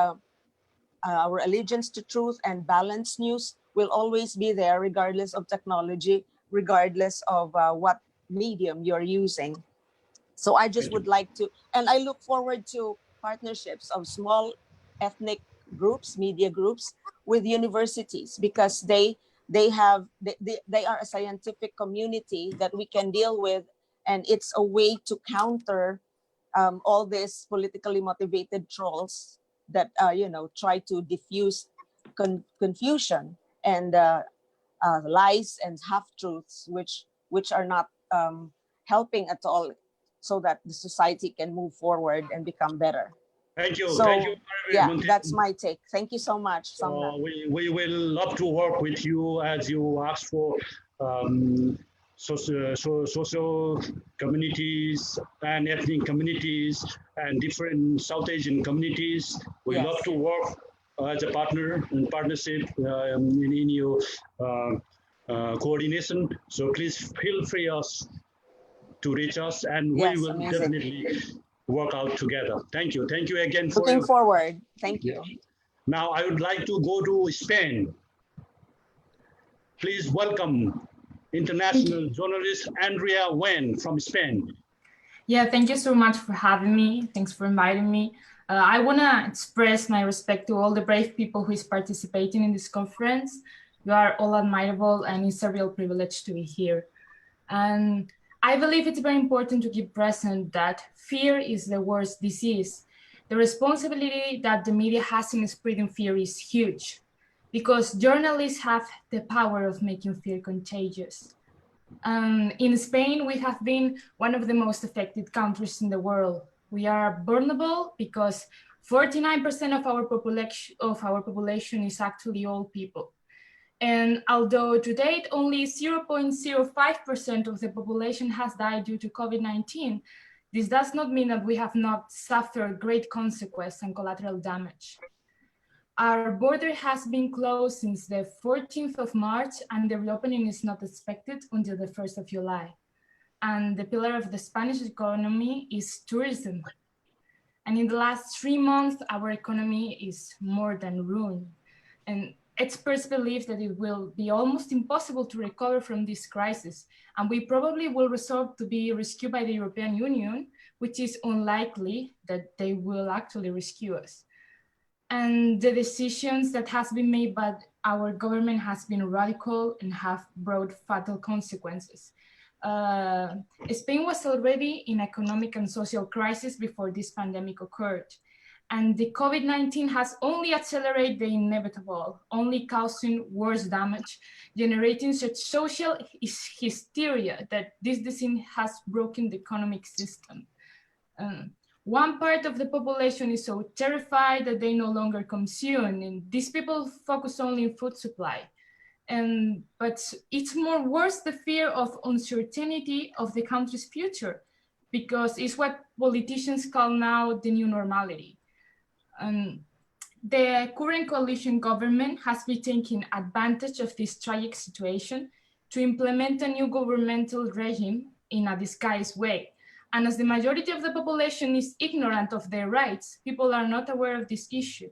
our allegiance to truth and balanced news will always be there, regardless of technology, regardless of what medium you're using. So I just would like to, and I look forward to partnerships of small ethnic groups, media groups, with universities, because they are a scientific community that we can deal with, and it's a way to counter all these politically motivated trolls that try to diffuse confusion and lies and half-truths, which are not helping at all, so that the society can move forward and become better.
Thank you.
So,
Thank you.
yeah, that's my take. Thank you so much, Somnath.
We will love to work with you as you ask for social communities and ethnic communities and different South Asian communities. We
Yes.
love to work as a partner in partnership in your coordination. So please feel free to reach us, and we
Yes,
will
amazing.
definitely work out together. Thank you. Thank you again for
Looking forward. Thank you.
Now I would like to go to Spain. Please welcome international journalist Andrea Wen from Spain.
Yeah, thank you so much for having me. Thanks for inviting me. I want to express my respect to all the brave people who is participating in this conference. You are all admirable, and it's a real privilege to be here. And I believe it's very important to keep present that fear is the worst disease. The responsibility that the media has in spreading fear is huge, because journalists have the power of making fear contagious. In Spain, we have been one of the most affected countries in the world. We are vulnerable because 49% of our population is actually old people. And although to date only 0.05% of the population has died due to COVID-19, this does not mean that we have not suffered great consequence and collateral damage. Our border has been closed since the 14th of March, and the reopening is not expected until the 1st of July. And the pillar of the Spanish economy is tourism. And in the last 3 months, our economy is more than ruined. And experts believe that it will be almost impossible to recover from this crisis, and we probably will resort to be rescued by the European Union, which is unlikely that they will actually rescue us. And the decisions that has been made by our government has been radical and have brought fatal consequences. Spain was already in economic and social crisis before this pandemic occurred. And the COVID-19 has only accelerated the inevitable, only causing worse damage, generating such social hysteria that this disease has broken the economic system. One part of the population is so terrified that they no longer consume, and these people focus only on food supply. But it's more worse the fear of uncertainty of the country's future, because it's what politicians call now the new normality. The current coalition government has been taking advantage of this tragic situation to implement a new governmental regime in a disguised way. And as the majority of the population is ignorant of their rights, people are not aware of this issue.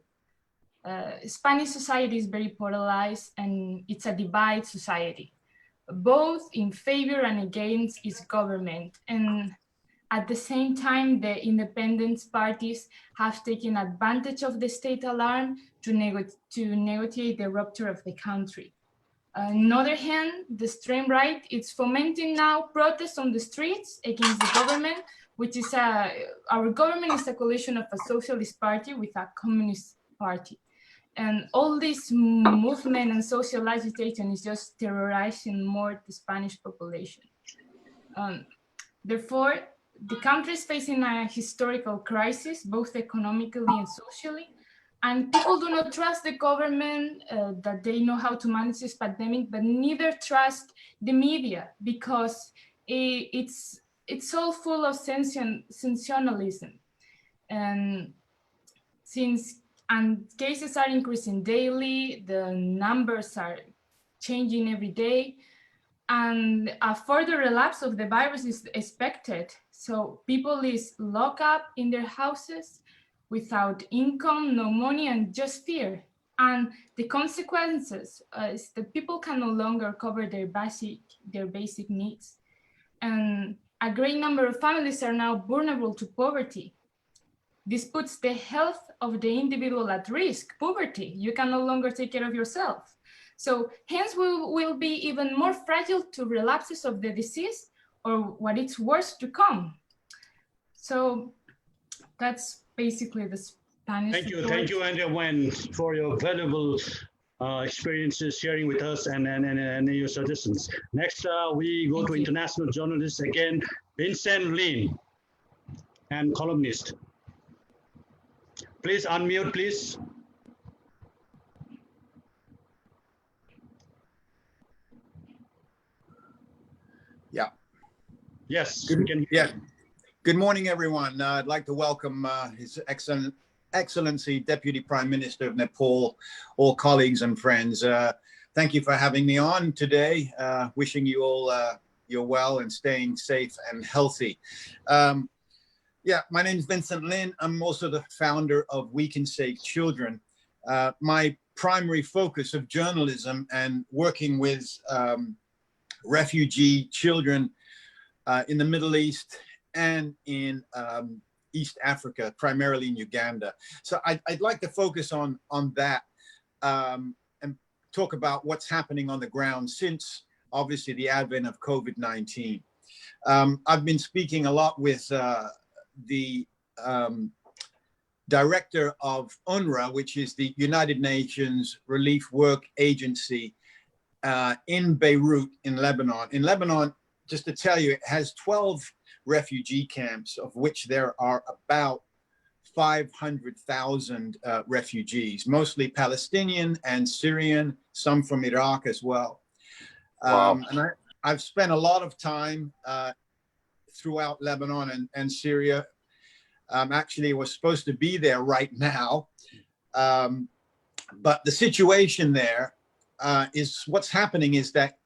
Spanish society is very polarized, and it's a divided society, both in favor and against its government. And at the same time, the independent parties have taken advantage of the state alarm to negotiate the rupture of the country. On the other hand, the extreme right is fomenting now protests on the streets against the government, which is our government is a coalition of a socialist party with a communist party. And all this movement and social agitation is just terrorizing more the Spanish population. Therefore, the country is facing a historical crisis, both economically and socially. And people do not trust the government that they know how to manage this pandemic, but neither trust the media, because it's all full of sensationalism. And cases are increasing daily, the numbers are changing every day, and a further relapse of the virus is expected. So people is locked up in their houses without income, no money, and just fear. And the consequences is that people can no longer cover their basic needs. And a great number of families are now vulnerable to poverty. This puts the health of the individual at risk. Poverty, you can no longer take care of yourself. So hence we will be even more fragile to relapses of the disease, or what is worse to come. So That's basically the Spanish report.
Thank you, Andrea Wen, for your valuable experiences sharing with us and your suggestions. Next, we go
Thank
to
you.
international journalist again, Vincent Lyn and columnist. Please unmute, please.
Yeah.
Yes,
Good,
we can.
yeah. Good morning, everyone. I'd like to welcome His Excellency Deputy Prime Minister of Nepal, all colleagues and friends. Thank you for having me on today. Wishing you all you're well and staying safe and healthy. Yeah, my name is Vincent Lyn. I'm also the founder of We Can Save Children. My primary focus of journalism and working with refugee children in the Middle East and in East Africa, primarily in Uganda. So I'd like to focus on that and talk about what's happening on the ground since obviously the advent of COVID-19. I've been speaking a lot with the director of UNRWA, which is the United Nations Relief Work Agency in Beirut, in Lebanon. In Lebanon, just to tell you, it has 12 refugee camps, of which there are about 500,000 refugees, mostly Palestinian and Syrian, some from Iraq as well.
Wow.
And I've spent a lot of time throughout Lebanon and Syria. Actually, was supposed to be there right now. But the situation there is what's happening is that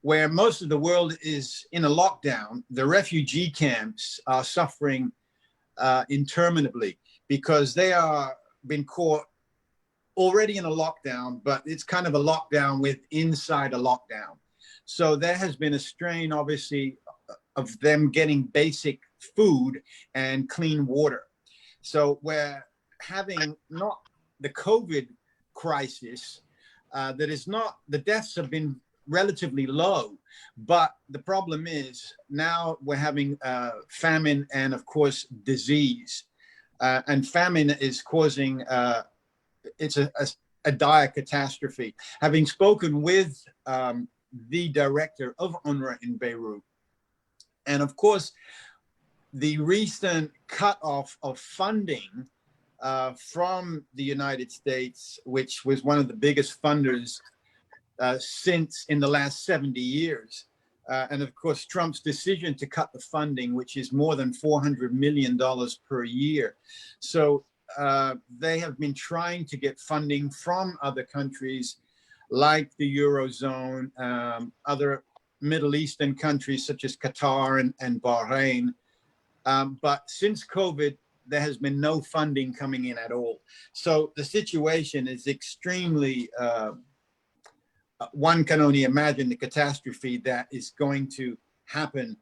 where most of the world is in a lockdown, the refugee camps are suffering interminably because they are been caught already in a lockdown, but it's kind of a lockdown with inside a lockdown. So there has been a strain, obviously, of them getting basic food and clean water. So we're having not the COVID crisis, that is not, the deaths have been relatively low, but the problem is now we're having famine and of course disease, and famine is causing it's a dire catastrophe. Having spoken with the director of UNRWA in Beirut, and of course the recent cutoff of funding from the United States, which was one of the biggest funders since in the last 70 years. And of course, Trump's decision to cut the funding, which is more than $400 million per year. So they have been trying to get funding from other countries like the Eurozone, other Middle Eastern countries such as Qatar and Bahrain. But since COVID, there has been no funding coming in at all. So the situation is extremely, one can only imagine the catastrophe that is going to happen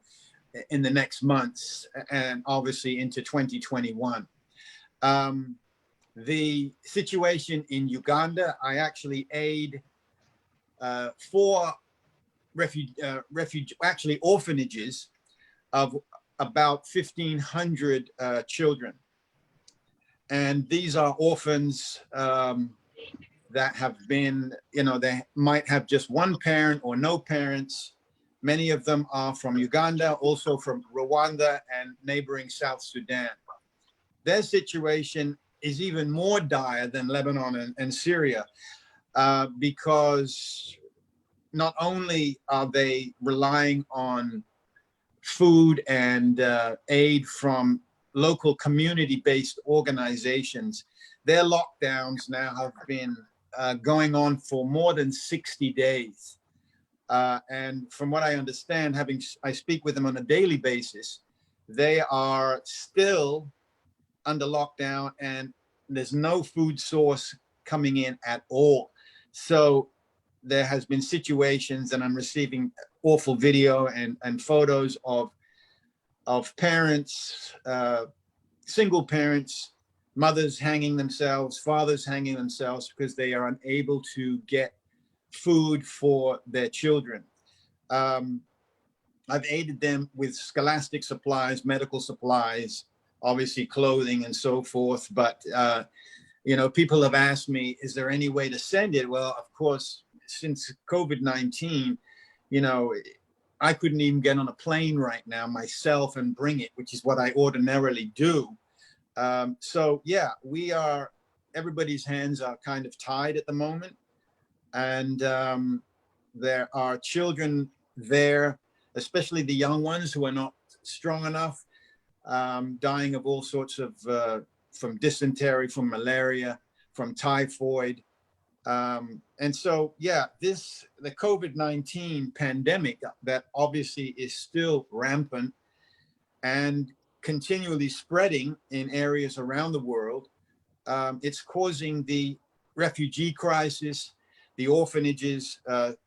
in the next months and obviously into 2021. The situation in Uganda, I actually aid 4 actually orphanages of about 1,500 children. And these are orphans that have been, you know, they might have just one parent or no parents. Many of them are from Uganda, also from Rwanda and neighboring South Sudan. Their situation is even more dire than Lebanon and Syria because not only are they relying on food and aid from local community-based organizations, their lockdowns now have been going on for more than 60 days. And from what I understand, I speak with them on a daily basis, they are still under lockdown and there's no food source coming in at all. So there has been situations, and I'm receiving awful video and photos of parents, single parents, mothers hanging themselves, fathers hanging themselves because they are unable to get food for their children. I've aided them with scholastic supplies, medical supplies, obviously clothing and so forth. But, people have asked me, is there any way to send it? Well, of course, since COVID-19, I couldn't even get on a plane right now myself and bring it, which is what I ordinarily do. So yeah, everybody's hands are kind of tied at the moment. And there are children there, especially the young ones who are not strong enough, dying of all sorts of, from dysentery, from malaria, from typhoid. And so, yeah, the COVID-19 pandemic that obviously is still rampant and continually spreading in areas around the world. It's causing the refugee crisis, the orphanages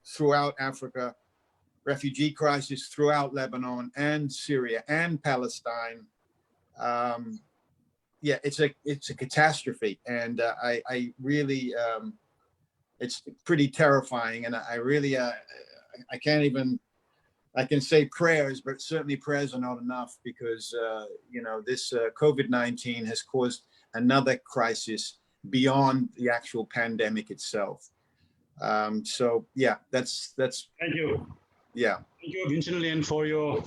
throughout Africa, refugee crisis throughout Lebanon and Syria and Palestine. Yeah, it's a catastrophe, and I really, it's pretty terrifying, and I really, I can't even, I can say prayers, but certainly prayers are not enough, because this COVID-19 has caused another crisis beyond the actual pandemic itself. So yeah, that's.
Thank you.
Yeah.
Thank you, Vincent Lyn, for your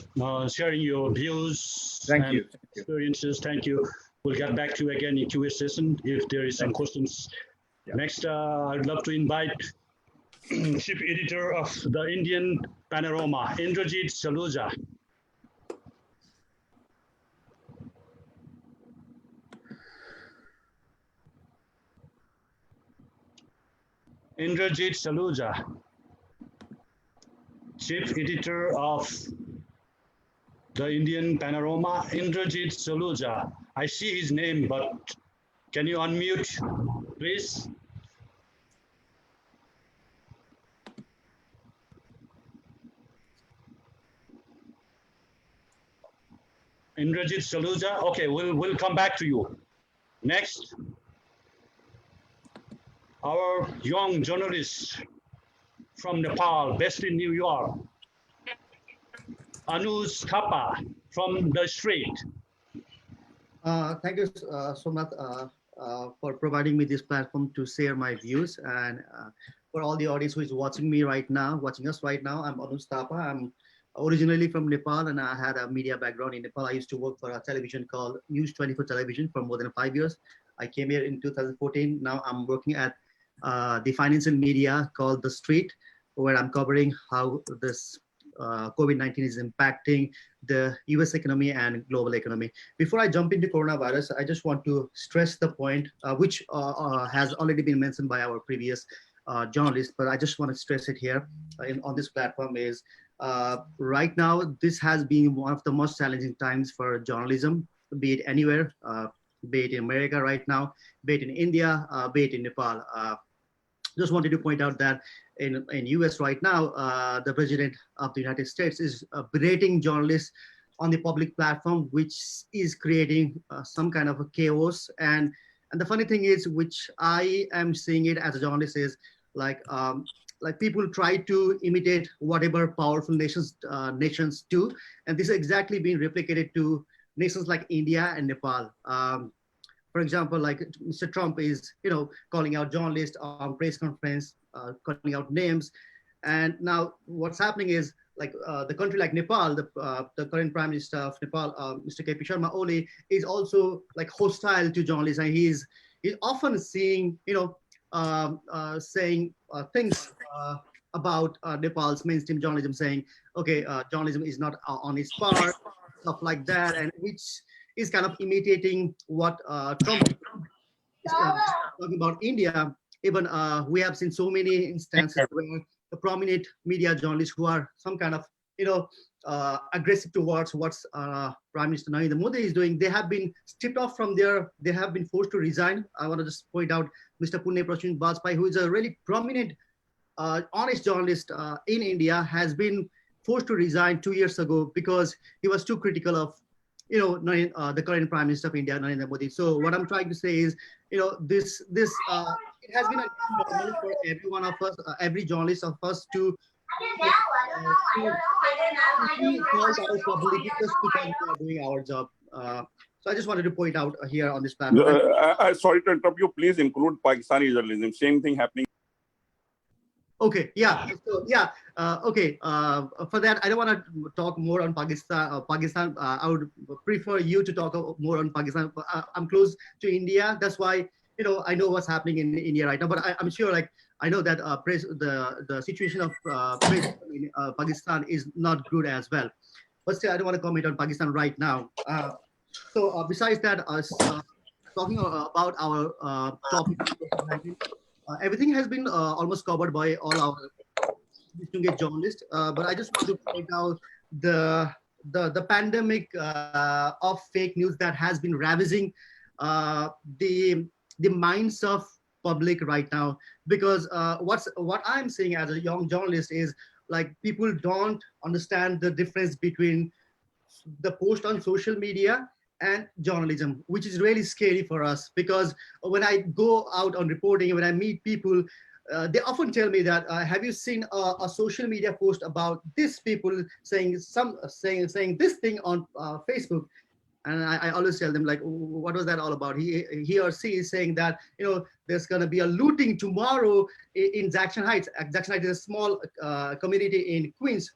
sharing your views
Thank
and
you.
experiences. Thank you. We'll get back to you again in Q&A session if there is some questions.
Yeah.
Next, I'd love to invite Chief Editor of the Indian Panorama, Indrajit Saluja. Indrajit Saluja, Chief Editor of the Indian Panorama, Indrajit Saluja. I see his name, but can you unmute, please? Indrajit Saluja. Okay, we'll come back to you. Next, our young journalist from Nepal, based in New York, Anuj Thapa from the street.
Thank you, Somnath, for providing me this platform to share my views. And for all the audience who is watching us right now, I'm Anuj Thapa. I'm originally from Nepal, and I had a media background in Nepal. I used to work for a television called News 24 Television for more than 5 years. I came here in 2014. Now I'm working at the financial media called The Street, where I'm covering how this COVID-19 is impacting the US economy and global economy. Before I jump into coronavirus, I just want to stress the point, which has already been mentioned by our previous journalists, but I just want to stress it here on this platform is, right now, this has been one of the most challenging times for journalism, be it anywhere, be it in America right now, be it in India, be it in Nepal. Just wanted to point out that in US right now, the president of the United States is berating journalists on the public platform, which is creating some kind of a chaos. And the funny thing is, which I am seeing it as a journalist, is like people try to imitate whatever powerful nations do, and this is exactly being replicated to nations like India and Nepal. For example, like Mr. Trump is, calling out journalists on press conference, calling out names, and now what's happening is like the country like Nepal, the current Prime Minister of Nepal, Mr. KP Sharma Oli, is also like hostile to journalists, and he's often seeing, saying things about Nepal's mainstream journalism, saying, okay, journalism is not on its par, stuff like that, and which is kind of imitating what Trump is talking about India. Even we have seen so many instances where the prominent media journalists who are some kind of, aggressive towards what's Prime Minister Narendra Modi is doing, they have been stripped off from they have been forced to resign. I want to just point out Mr. Punne Prashin Bajpai, who is a really prominent, honest journalist in India, has been forced to resign 2 years ago because he was too critical of the current Prime Minister of India, Narendra Modi. So what I'm trying to say is, this it has been a normal for every one of us, every journalist of us to false our publicity just because we are doing our job. So I just wanted to point out here on this platform.
Sorry to interrupt you. Please include Pakistani journalism. Same thing happening.
Okay, yeah. So, yeah. Okay. For that, I don't want to talk more on Pakistan. I would prefer you to talk more on Pakistan. I'm close to India. That's why I know what's happening in India right now. But I'm sure, like, I know that the situation of in Pakistan is not good as well. But still, I don't want to comment on Pakistan right now. So besides that, talking about our topic, everything has been almost covered by all our distinguished journalists. But I just want to point out the pandemic of fake news that has been ravaging the minds of public right now. Because what I'm seeing as a young journalist is, like, people don't understand the difference between the post on social media and journalism, which is really scary for us. Because when I go out on reporting, when I meet people, they often tell me that, have you seen a social media post about this people saying this thing on Facebook? And I always tell them, like, what was that all about? He or she is saying that there's going to be a looting tomorrow in Jackson Heights. Jackson Heights is a small community in Queens.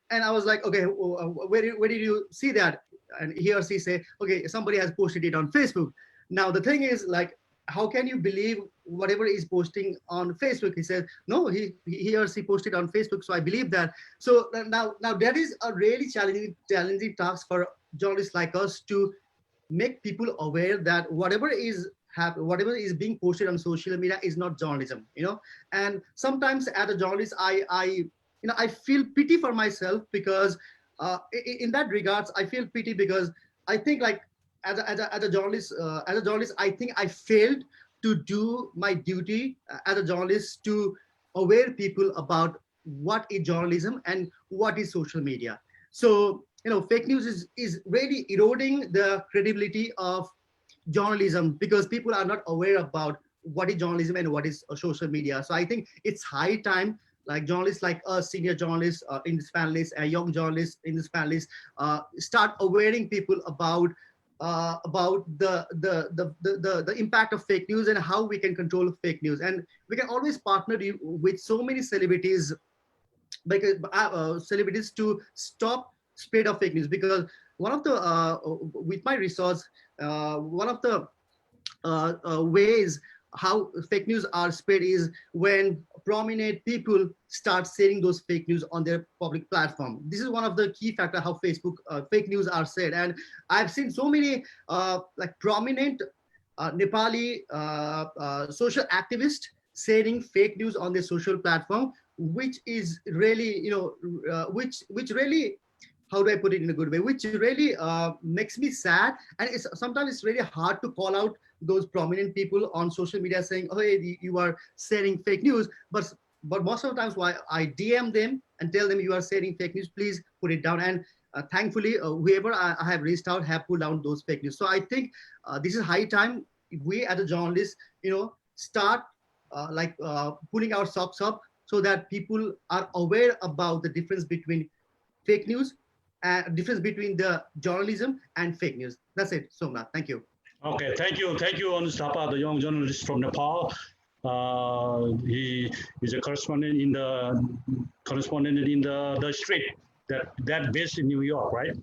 And I was like, okay, where did you see that? And he or she say, okay, somebody has posted it on Facebook. Now the thing is, like, how can you believe whatever he's posting on Facebook? He says, no, he or she posted on Facebook, so I believe that. So now that is a really challenging task for journalists like us, to make people aware that whatever is being posted on social media is not journalism. And sometimes as a journalist, I feel pity for myself, because in that regards, I feel pity, because I think, like, as a journalist, I think I failed to do my duty as a journalist, to aware people about what is journalism and what is social media. So fake news is really eroding the credibility of journalism, because people are not aware about what is journalism and what is social media. So I think it's high time, like, journalists like us, senior journalists in this panelist, young journalists in this panelist, start awareing people about the impact of fake news and how we can control fake news. And we can always partner with so many celebrities, because celebrities, to stop spread of fake news. Because one of the with my research, one of the ways how fake news are spread is when prominent people start sharing those fake news on their public platform. This is one of the key factors how Facebook fake news are said. And I've seen so many like prominent Nepali social activists sharing fake news on their social platform, which is really, which really, how do I put it in a good way, which really makes me sad. And sometimes it's really hard to call out those prominent people on social media saying, oh, hey, you are sharing fake news. But most of the times, why I DM them and tell them, you are sharing fake news, please put it down. And thankfully, whoever I have reached out have pulled down those fake news. So I think this is high time we as a journalist, start pulling our socks up, so that people are aware about the difference between fake news and difference between the journalism and fake news. That's it, Somnath. Thank you.
Okay, thank you, Anustapa, the young journalist from Nepal. He is a correspondent in the street that based in New York, right?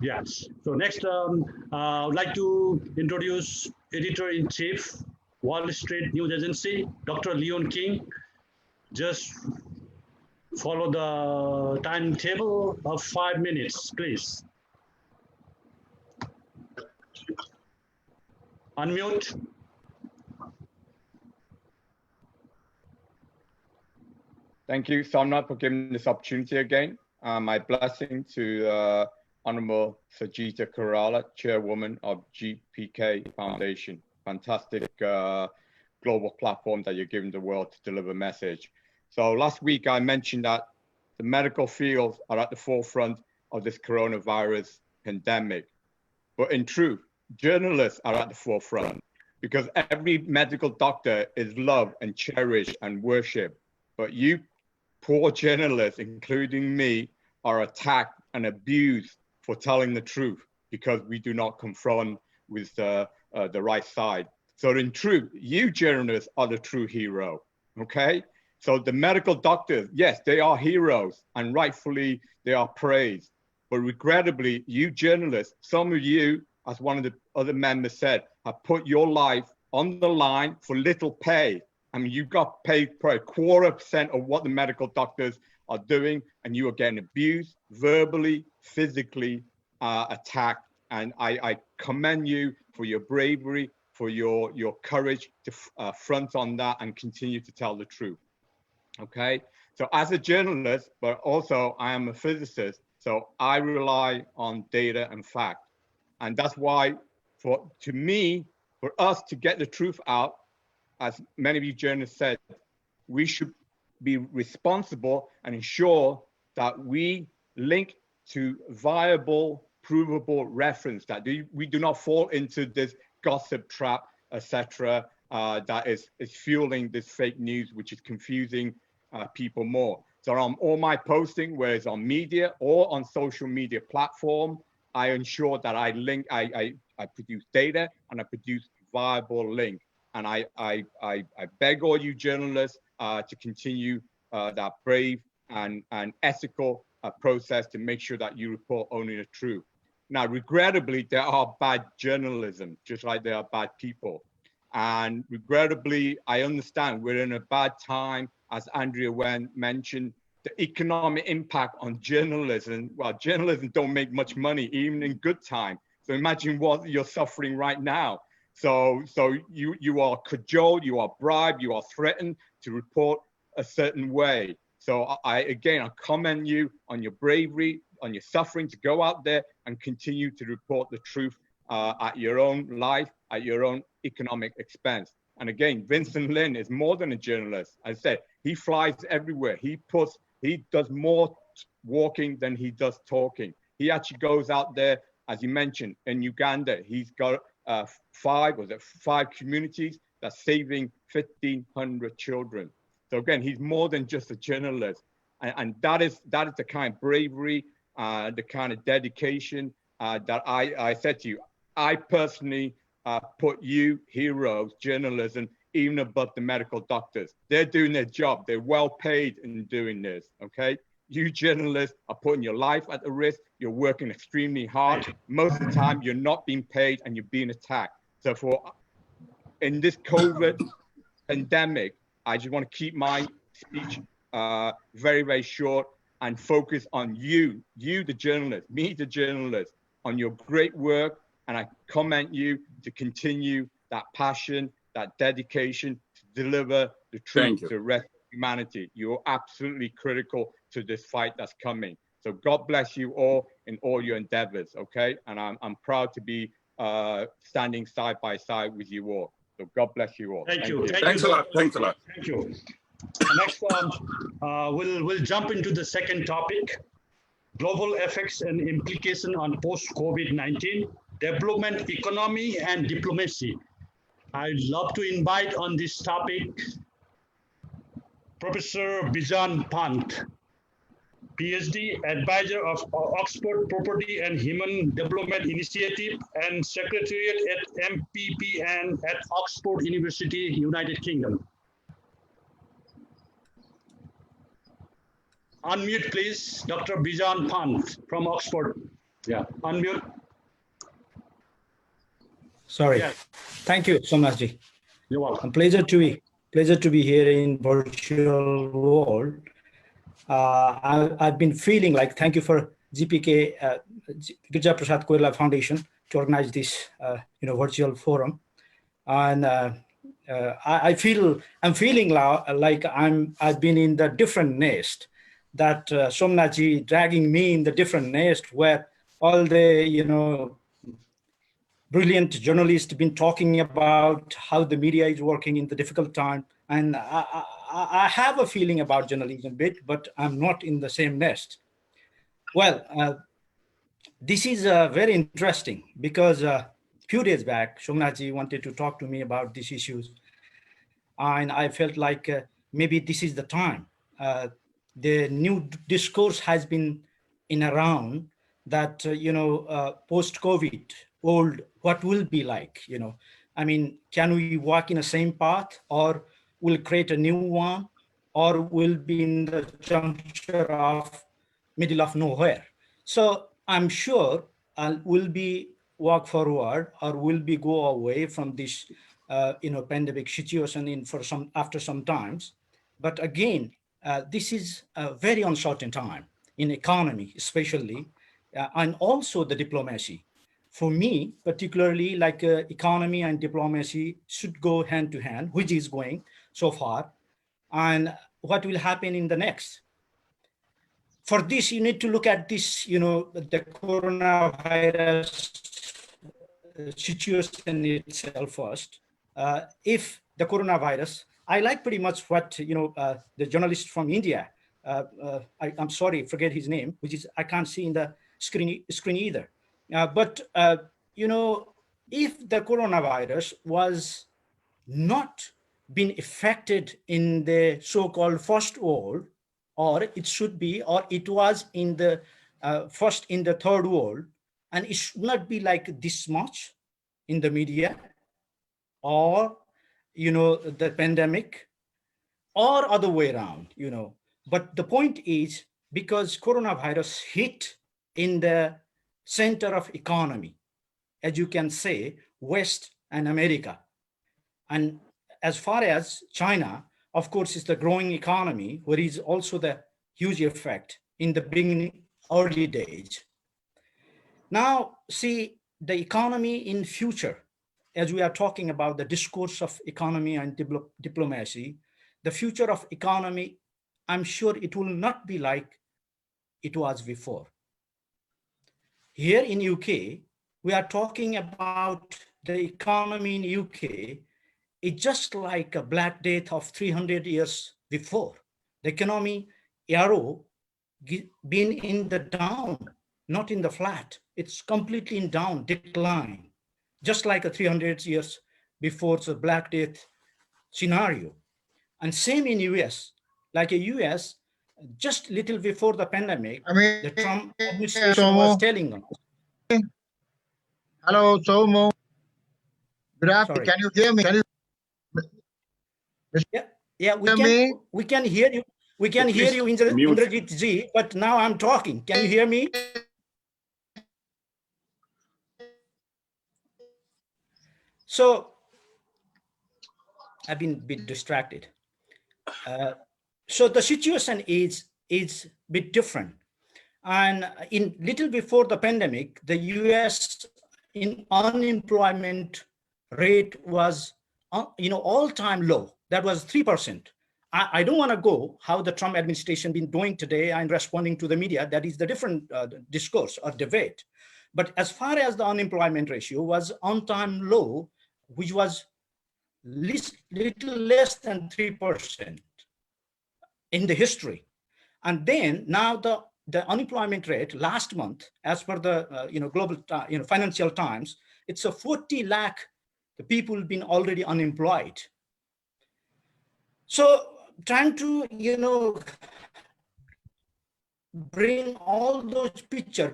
Yes. So next, I would like to introduce Editor-in-Chief, Wall Street News Agency, Dr. Leong Ying. Just follow the timetable of 5 minutes, please. Unmute.
Thank you, Somnath, for giving this opportunity again. My blessing to Honorable Sujata Koirala, Chairwoman of GPK Foundation. Fantastic global platform that you're giving the world to deliver a message. So last week I mentioned that the medical fields are at the forefront of this coronavirus pandemic. But in truth, journalists are at the forefront, because every medical doctor is loved and cherished and worshipped. But you poor journalists, including me, are attacked and abused for telling the truth. because we do not confront with the right side. So in truth, you journalists are the true hero, okay? So the medical doctors, yes, they are heroes, and rightfully they are praised. But regrettably, you journalists, some of you, as one of the other members said, have put your life on the line for little pay. I mean, you got paid probably 0.25% of what the medical doctors are doing, and you are getting abused, verbally, physically attacked. And I commend you for your bravery, for your courage to front on that and continue to tell the truth. Okay, so as a journalist, but also I am a physicist, so I rely on data and fact. And that's why, to me, for us to get the truth out, as many of you journalists said, we should be responsible and ensure that we link to viable, provable reference, that we do not fall into this gossip trap, etc., that is fueling this fake news, which is confusing people more. So on all my posting, whether it's on media or on social media platform, I ensure that I link, I produce data and I produce viable link. And I beg all you journalists to continue that brave and ethical process to make sure that you report only the truth. Now, regrettably, there are bad journalism, just like there are bad people. And regrettably, I understand we're in a bad time, as Andrea Wen mentioned, the economic impact on journalism. Well, journalism don't make much money, even in good time. So imagine what you're suffering right now. So you are cajoled, you are bribed, you are threatened to report a certain way. So I commend you on your bravery, on your suffering to go out there and continue to report the truth at your own life, at your own economic expense. And again, Vincent Lyn is more than a journalist. I said, he flies everywhere. He does more walking than he does talking. He actually goes out there, as you mentioned, in Uganda. He's got five communities that's saving 1,500 children. So again, he's more than just a journalist. And that is the kind of bravery, the kind of dedication that I said to you. I personally put you, heroes, journalism, even above the medical doctors. They're doing their job. They're well paid in doing this, okay? You journalists are putting your life at the risk. You're working extremely hard. Most of the time, you're not being paid and you're being attacked. So in this COVID pandemic, I just want to keep my speech very, very short and focus on you, the journalist, me, the journalist, on your great work. And I commend you to continue that passion, that dedication to deliver the truth to the rest of humanity. You're absolutely critical to this fight that's coming. So God bless you all in all your endeavors, okay? And I'm proud to be standing side by side with you all. So God bless you all.
Thank you.
Thanks a lot. Thanks a lot.
Thank you. Next one, we'll jump into the second topic: global effects and implication on post-COVID-19, development, economy, and diplomacy. I'd love to invite on this topic Professor Bijan Pant, PhD, advisor of Oxford Property and Human Development Initiative and Secretariat at MPP and at Oxford University, United Kingdom. Unmute, please, Dr. Bijan Pant from Oxford. Yeah, unmute.
Sorry.
Yeah.
Thank you, Somnath ji.
You're welcome.
Pleasure to be here in virtual world. I've been feeling like, thank you for GPK, Gurja Prasad Koirala Foundation to organize this virtual forum. And I'm feeling like I've been in the different nest, that Somnath ji dragging me in the different nest where all the brilliant journalists have been talking about how the media is working in the difficult time. And I have a feeling about journalism a bit, but I'm not in the same nest. Well, this is very interesting because a few days back, Somnath ji wanted to talk to me about these issues. And I felt like maybe this is the time. The new discourse has been in around that, post-COVID world, what will be like, I mean, can we walk in the same path, or will create a new one, or will be in the juncture of middle of nowhere? So I'm sure we'll be walk forward, or will be go away from this, pandemic situation after some times. But again, this is a very uncertain time in economy, especially, and also the diplomacy. For me, particularly, like economy and diplomacy should go hand to hand, which is going so far, and what will happen in the next. For this, you need to look at this, the coronavirus situation itself first. If the coronavirus, I like pretty much what, the journalist from India, I'm sorry, forget his name, which is, I can't see in the screen either. But if the coronavirus was not been affected in the so-called first world, or it should be, or it was in the first in the third world, and it should not be like this much in the media, or the pandemic, or other way around, But the point is, because coronavirus hit in the center of economy, as you can say, West and America. And as far as China, of course, is the growing economy, where is also the huge effect in the beginning, early days. Now, see, the economy in future, as we are talking about the discourse of economy and diplomacy, the future of economy, I'm sure it will not be like it was before. Here in UK, we are talking about the economy in UK. It's just like a Black Death of 300 years before. The economy arrow been in the down, not in the flat. It's completely in down, decline, just like a 300 years before the Black Death scenario. And same in US, like a US, just little before the pandemic, the Trump administration was telling us.
Hello, Somo. Good afternoon. Can you hear me?
Yeah, we can hear you. We can hear you, Indrajit Ji, but now I'm talking. Can you hear me? So I've been a bit distracted. So the situation is a bit different. And in little before the pandemic, the US in unemployment rate was, all-time low. That was 3%. I don't want to go how the Trump administration been doing today and responding to the media. That is the different discourse or debate. But as far as the unemployment ratio was on-time low, which was little less than 3% in the history. And then now the unemployment rate last month, as per the global Financial Times, it's a 40 lakh the people been already unemployed. So trying to bring all those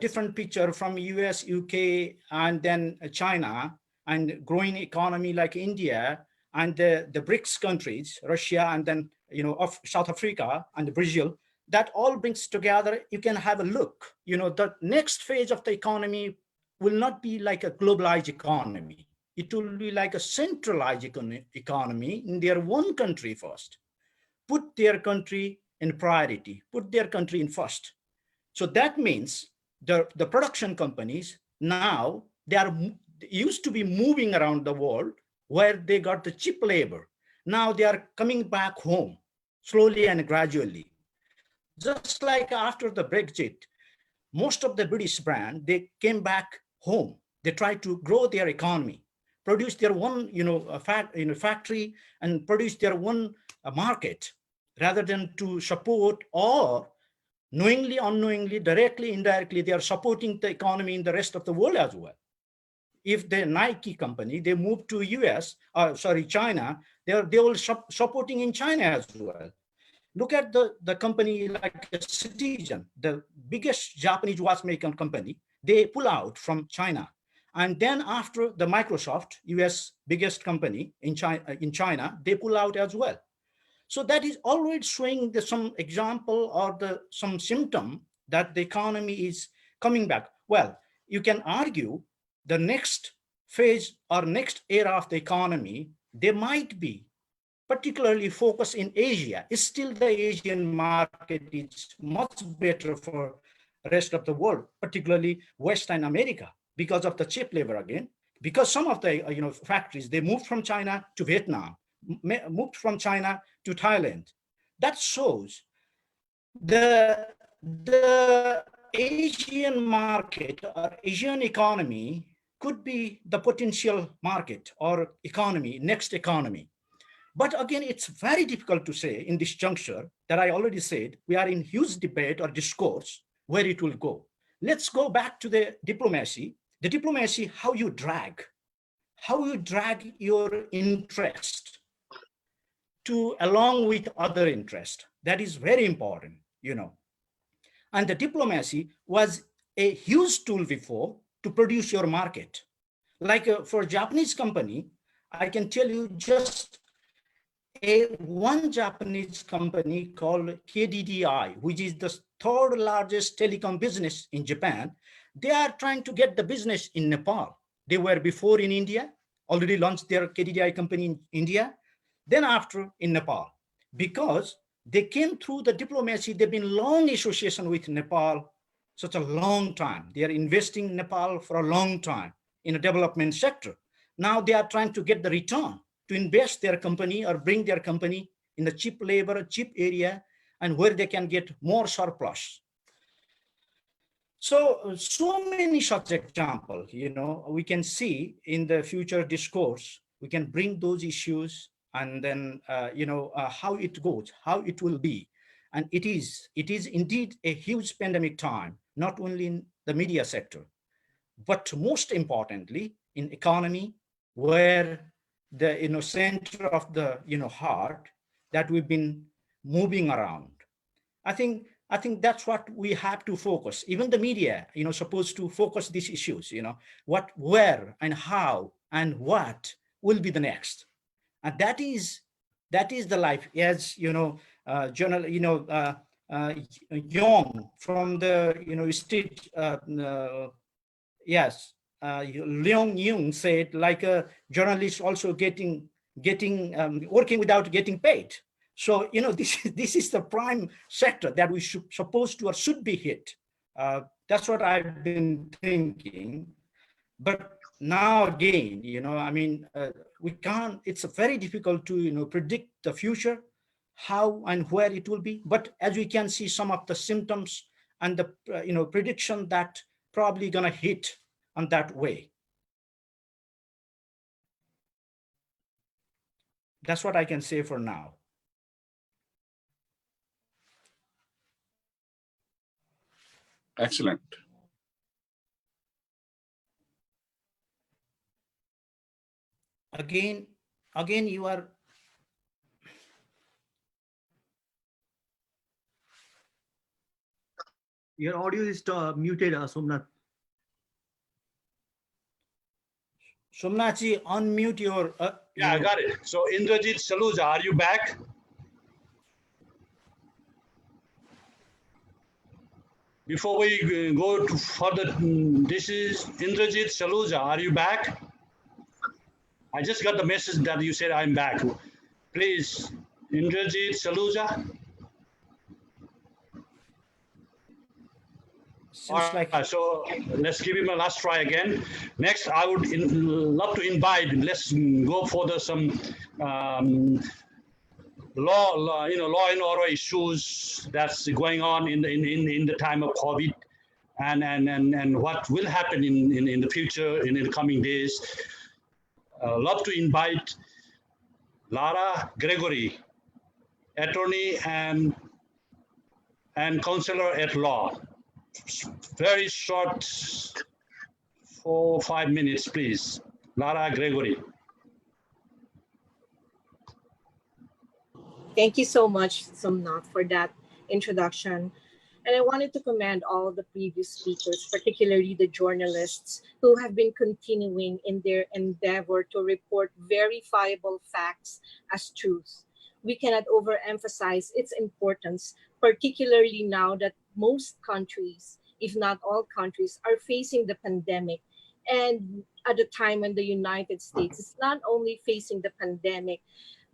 different picture from US, UK, and then China, and growing economy like India, and the BRICS countries, Russia, and then of South Africa and Brazil, that all brings together. You can have a look. The next phase of the economy will not be like a globalized economy. It will be like a centralized economy in their one country first. Put their country in priority, put their country in first. So that means the production companies now, they used to be moving around the world where they got the cheap labor. Now they are coming back home slowly and gradually. Just like after the Brexit, most of the British brand, they came back home. They tried to grow their economy, produce their one factory, and produce their one market, rather than to support, or knowingly, unknowingly, directly, indirectly, they are supporting the economy in the rest of the world as well. If the Nike company, they move to China, they will supporting in China as well. Look at the company like Citizen, the biggest Japanese watchmaker company. They pull out from China. And then after the Microsoft, US biggest company in China, they pull out as well. So that is already showing some example or some symptom that the economy is coming back. Well, you can argue the next phase or next era of the economy, they might be particularly focused in Asia. It's still the Asian market is much better for the rest of the world, particularly Western America, because of the cheap labor again, because some of the factories, they moved from China to Vietnam, moved from China to Thailand. That shows the Asian market or Asian economy could be the potential market or economy, next economy. But again, it's very difficult to say in this juncture that I already said, we are in huge debate or discourse where it will go. Let's go back to the diplomacy. The diplomacy, how you drag your interest to along with other interest. That is very important, And the diplomacy was a huge tool before to produce your market. Like for a Japanese company, I can tell you just one Japanese company called KDDI, which is the third largest telecom business in Japan. They are trying to get the business in Nepal. They were before in India, already launched their KDDI company in India, then after in Nepal, because they came through the diplomacy. They've been long association with Nepal, such a long time. They are investing in Nepal for a long time in a development sector. Now they are trying to get the return to invest their company or bring their company in the cheap labor, cheap area, and where they can get more surplus. So many such examples, we can see in the future discourse. We can bring those issues and then, how it goes, how it will be. And it is indeed a huge pandemic time, not only in the media sector, but most importantly in economy, where the center of the heart that we've been moving around. I think that's what we have to focus. Even the media, supposed to focus these issues. What, where, and how, and what will be the next, and that is the life. As journal, Young from the state. Yes. Leong Ying said, like a journalist also working without getting paid. So, this is the prime sector that we supposed to or should be hit. That's what I've been thinking. But now again, we can't, it's very difficult to, predict the future, how and where it will be. But as we can see, some of the symptoms and the, prediction that probably gonna hit on that way. That's what I can say for now.
Excellent.
Again, you are.
Your audio is muted, Somnath.
Somnathji, unmute your.
Yeah, I got it. So Indrajit Saluja, are you back? Before we go to further, this is Indrajit Saluja. Are you back? I just got the message that you said I'm back. Please, Indrajit Saluja. So let's give him a last try again. Next, I would love to invite. Let's go for some law and order issues that's going on in the time of COVID, and what will happen in the future in the coming days. Love to invite Lara Gregory, attorney and counselor at law. Very short, 4 or 5 minutes, please. Lara Gregory.
Thank you so much, Somnath, for that introduction. And I wanted to commend all of the previous speakers, particularly the journalists who have been continuing in their endeavor to report verifiable facts as truth. We cannot overemphasize its importance, particularly now that most countries, if not all countries, are facing the pandemic. And at the time when the United States is not only facing the pandemic,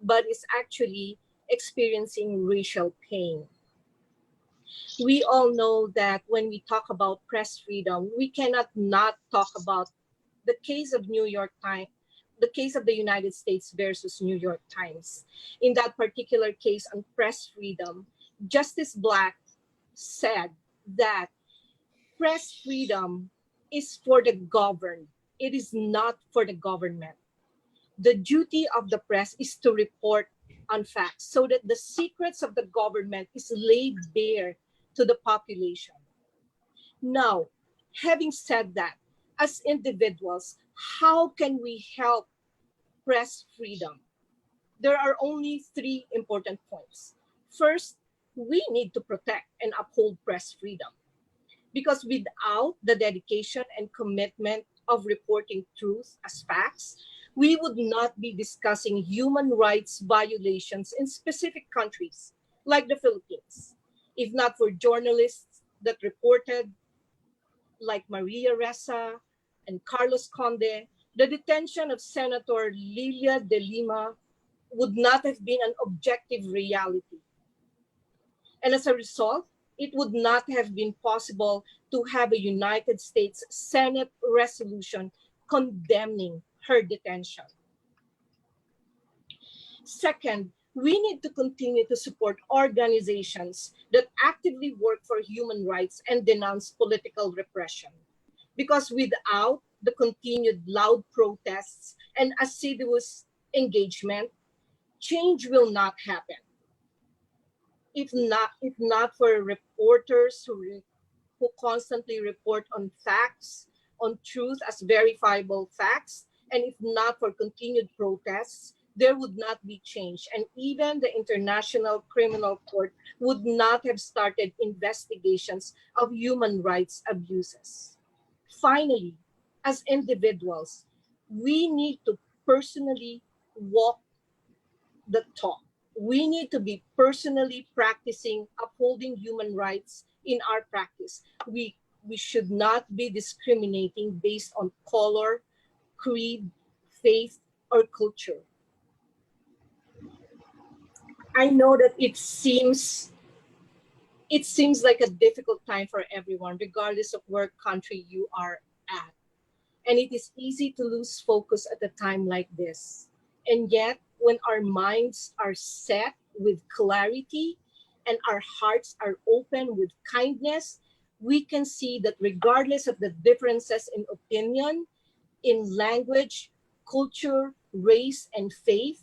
but is actually experiencing racial pain. We all know that when we talk about press freedom, we cannot not talk about the case of New York Times, the case of the United States versus New York Times. In that particular case on press freedom, Justice Black said that press freedom is for the governed. It is not for the government. The duty of the press is to report on facts so that the secrets of the government is laid bare to the population. Now, having said that, as individuals, how can we help press freedom? There are only three important points. First, we need to protect and uphold press freedom, because without the dedication and commitment of reporting truth as facts, we would not be discussing human rights violations in specific countries like the Philippines. If not for journalists that reported, like Maria Ressa and Carlos Conde, the detention of Senator Lilia de Lima would not have been an objective reality. And as a result, it would not have been possible to have a United States Senate resolution condemning her detention. Second, we need to continue to support organizations that actively work for human rights and denounce political repression. Because without the continued loud protests and assiduous engagement, change will not happen. If not for reporters who constantly report on facts, on truth as verifiable facts, and if not for continued protests, there would not be change. And even the International Criminal Court would not have started investigations of human rights abuses. Finally, as individuals, we need to personally walk the talk. We need to be personally practicing upholding human rights in our practice. We should not be discriminating based on color, creed, faith, or culture. I know that it seems like a difficult time for everyone, regardless of where country you are at. And it is easy to lose focus at a time like this. And yet, when our minds are set with clarity and our hearts are open with kindness, we can see that regardless of the differences in opinion, in language, culture, race, and faith,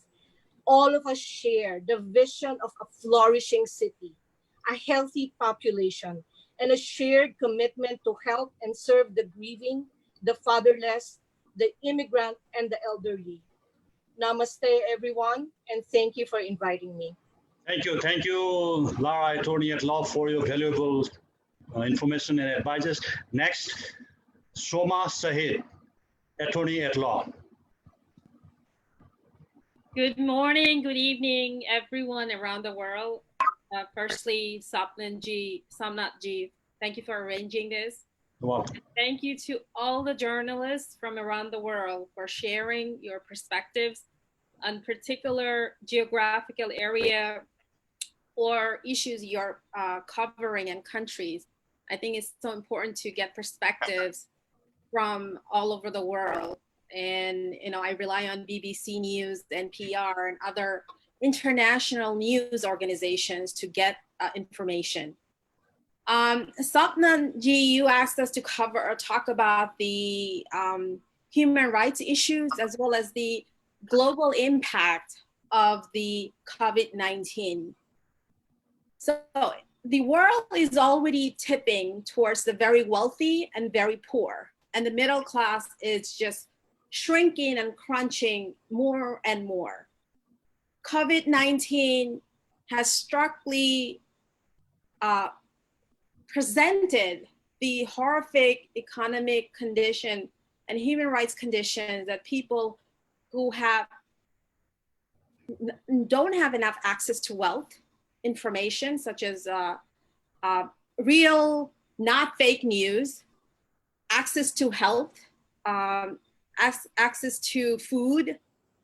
all of us share the vision of a flourishing city, a healthy population, and a shared commitment to help and serve the grieving, the fatherless, the immigrant, and the elderly. Namaste, everyone, and thank you for inviting me.
Thank you, Lara, attorney at law, for your valuable information and advices. Next, Soma Sahid, attorney at law.
Good morning, good evening, everyone around the world. Firstly, Somnath Ji, thank you for arranging this.
You're welcome.
Thank you to all the journalists from around the world for sharing your perspectives on particular geographical area or issues you're covering in countries. I think it's so important to get perspectives from all over the world. And I rely on BBC News, NPR, and other international news organizations to get information. Somnath Ji, you asked us to cover or talk about the human rights issues as well as the global impact of the COVID-19. So the world is already tipping towards the very wealthy and very poor, and the middle class is just shrinking and crunching more and more. COVID-19 has starkly presented the horrific economic condition and human rights conditions that people who don't have enough access to wealth, information such as real, not fake news, access to health, access to food,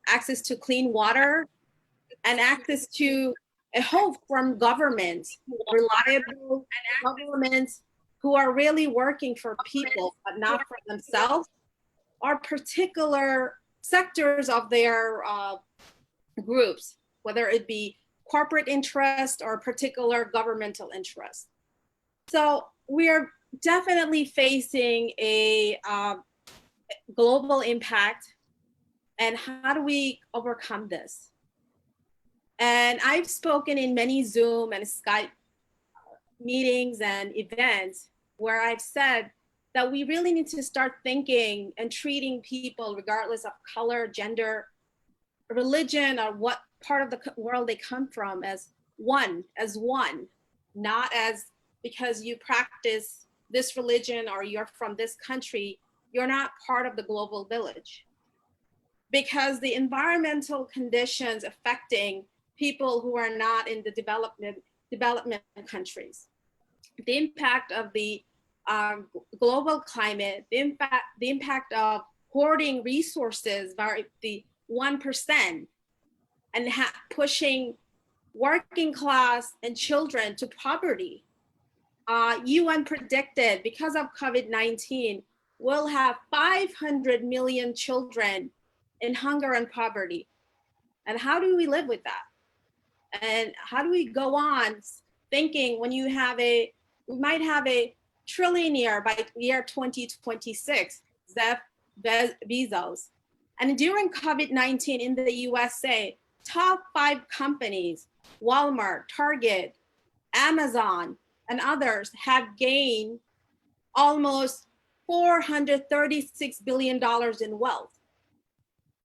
access to clean water, and access to a hope from governments, reliable governments who are really working for people, but not for themselves, or particular sectors of their groups, whether it be corporate interest or particular governmental interest. So we are definitely facing a global impact, and how do we overcome this? And I've spoken in many Zoom and Skype meetings and events where I've said that we really need to start thinking and treating people regardless of color, gender, religion, or what part of the world they come from as one, not as because you practice this religion or you're from this country, you're not part of the global village. Because the environmental conditions affecting people who are not in the development countries, the impact of the global climate, the impact of hoarding resources by the 1% and pushing working class and children to poverty. UN predicted because of COVID-19, we'll have 500 million children in hunger and poverty. And how do we live with that? And how do we go on thinking when we might have a trillionaire by year 2026, Jeff Bezos. And during COVID-19 in the USA, top 5 companies, Walmart, Target, Amazon, and others have gained almost $436 billion in wealth.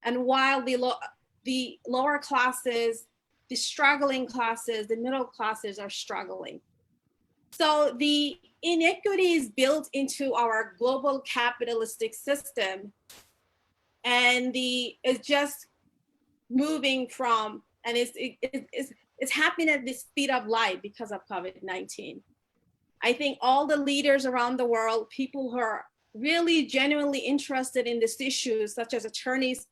And while the lower classes, the struggling classes, the middle classes are struggling. So the inequities built into our global capitalistic system and it's just moving from, and it's happening at the speed of light because of COVID-19. I think all the leaders around the world, people who are really genuinely interested in this issue, such as attorneys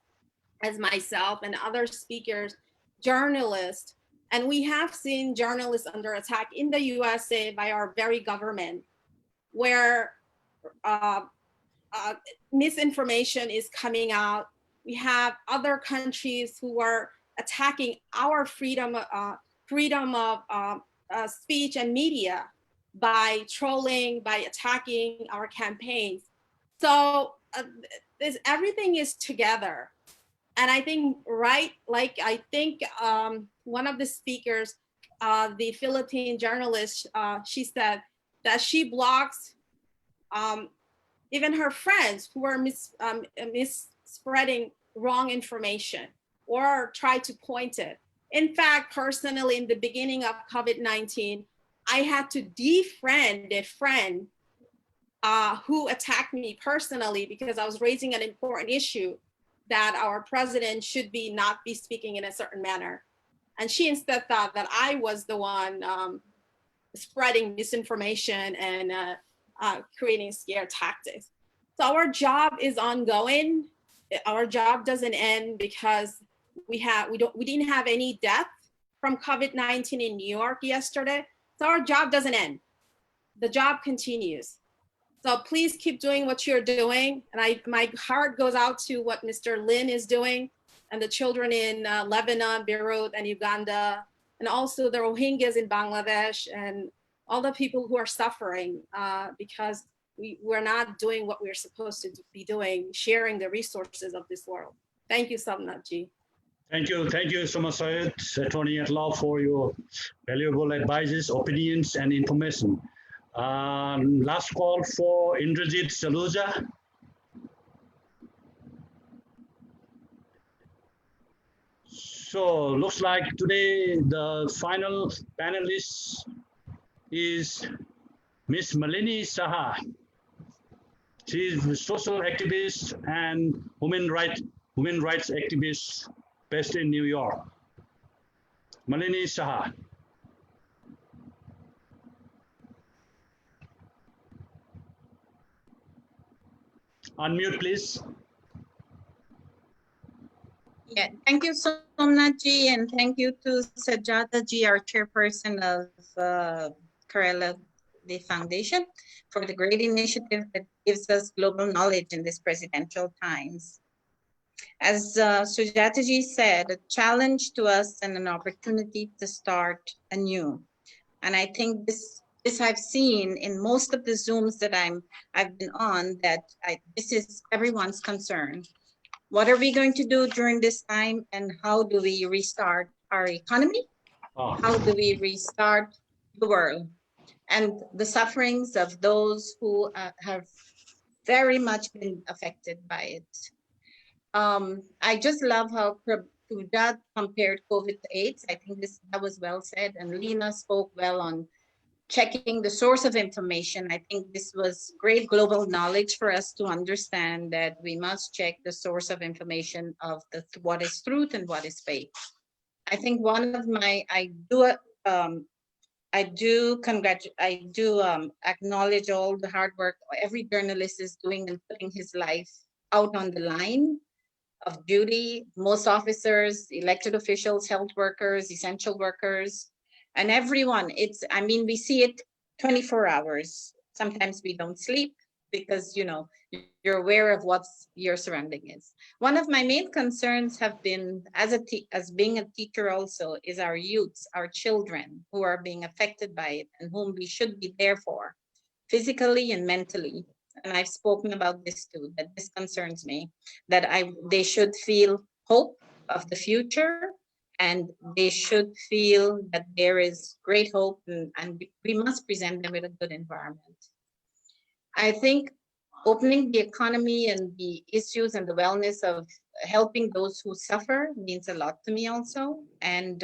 as myself and other speakers, journalists, and we have seen journalists under attack in the USA by our very government, where misinformation is coming out. We have other countries who are attacking our freedom of speech and media by trolling, by attacking our campaigns. So everything is together. And I think, one of the speakers, the Philippine journalist, she said that she blocks even her friends who are spreading wrong information or try to point it. In fact, personally, in the beginning of COVID-19, I had to defriend a friend who attacked me personally because I was raising an important issue that our president should not be speaking in a certain manner. And she instead thought that I was the one spreading misinformation and creating scare tactics. So our job is ongoing. Our job doesn't end because we didn't have any death from COVID-19 in New York yesterday. So our job doesn't end. The job continues. So please keep doing what you're doing. And my heart goes out to what Mr. Lyn is doing and the children in Lebanon, Beirut, and Uganda, and also the Rohingyas in Bangladesh and all the people who are suffering because we're not doing what we're supposed to be doing, sharing the resources of this world. Thank you, Somnath ji.
Thank you so much, Syed, attorney at law, for your valuable advices, opinions, and information. Last call for Indrajit Saluja. So looks like today the final panelist is Miss Malini Saha. She is a social activist and human rights activist based in New York. Malini Saha. Unmute, please.
Yeah, thank you, Somnath ji, and thank you to Sujata ji, our chairperson of Koirala the Foundation, for the great initiative that gives us global knowledge in these presidential times. As Sujata ji said, a challenge to us and an opportunity to start anew. And I think this I've seen in most of the Zooms that I've been on, that this is everyone's concern. What are we going to do during this time, and how do we restart our economy? How do we restart the world? And the sufferings of those who have very much been affected by it. I just love how Sujata compared COVID to AIDS. I think that was well said, and Lena spoke well on checking the source of information. I think this was great global knowledge for us to understand that we must check the source of information of what is truth and what is fake. I think one of my, I do acknowledge all the hard work every journalist is doing and putting his life out on the line of duty. Most officers, elected officials, health workers, essential workers, and everyone. I mean, we see it 24 hours. Sometimes we don't sleep because, you know, you're aware of what your surrounding is. One of my main concerns have been, as being a teacher also, is our youths, our children who are being affected by it and whom we should be there for, physically and mentally. And I've spoken about this too, that this concerns me, that they should feel hope of the future, and they should feel that there is great hope, and we must present them with a good environment. I think opening the economy and the issues and the wellness of helping those who suffer means a lot to me also. And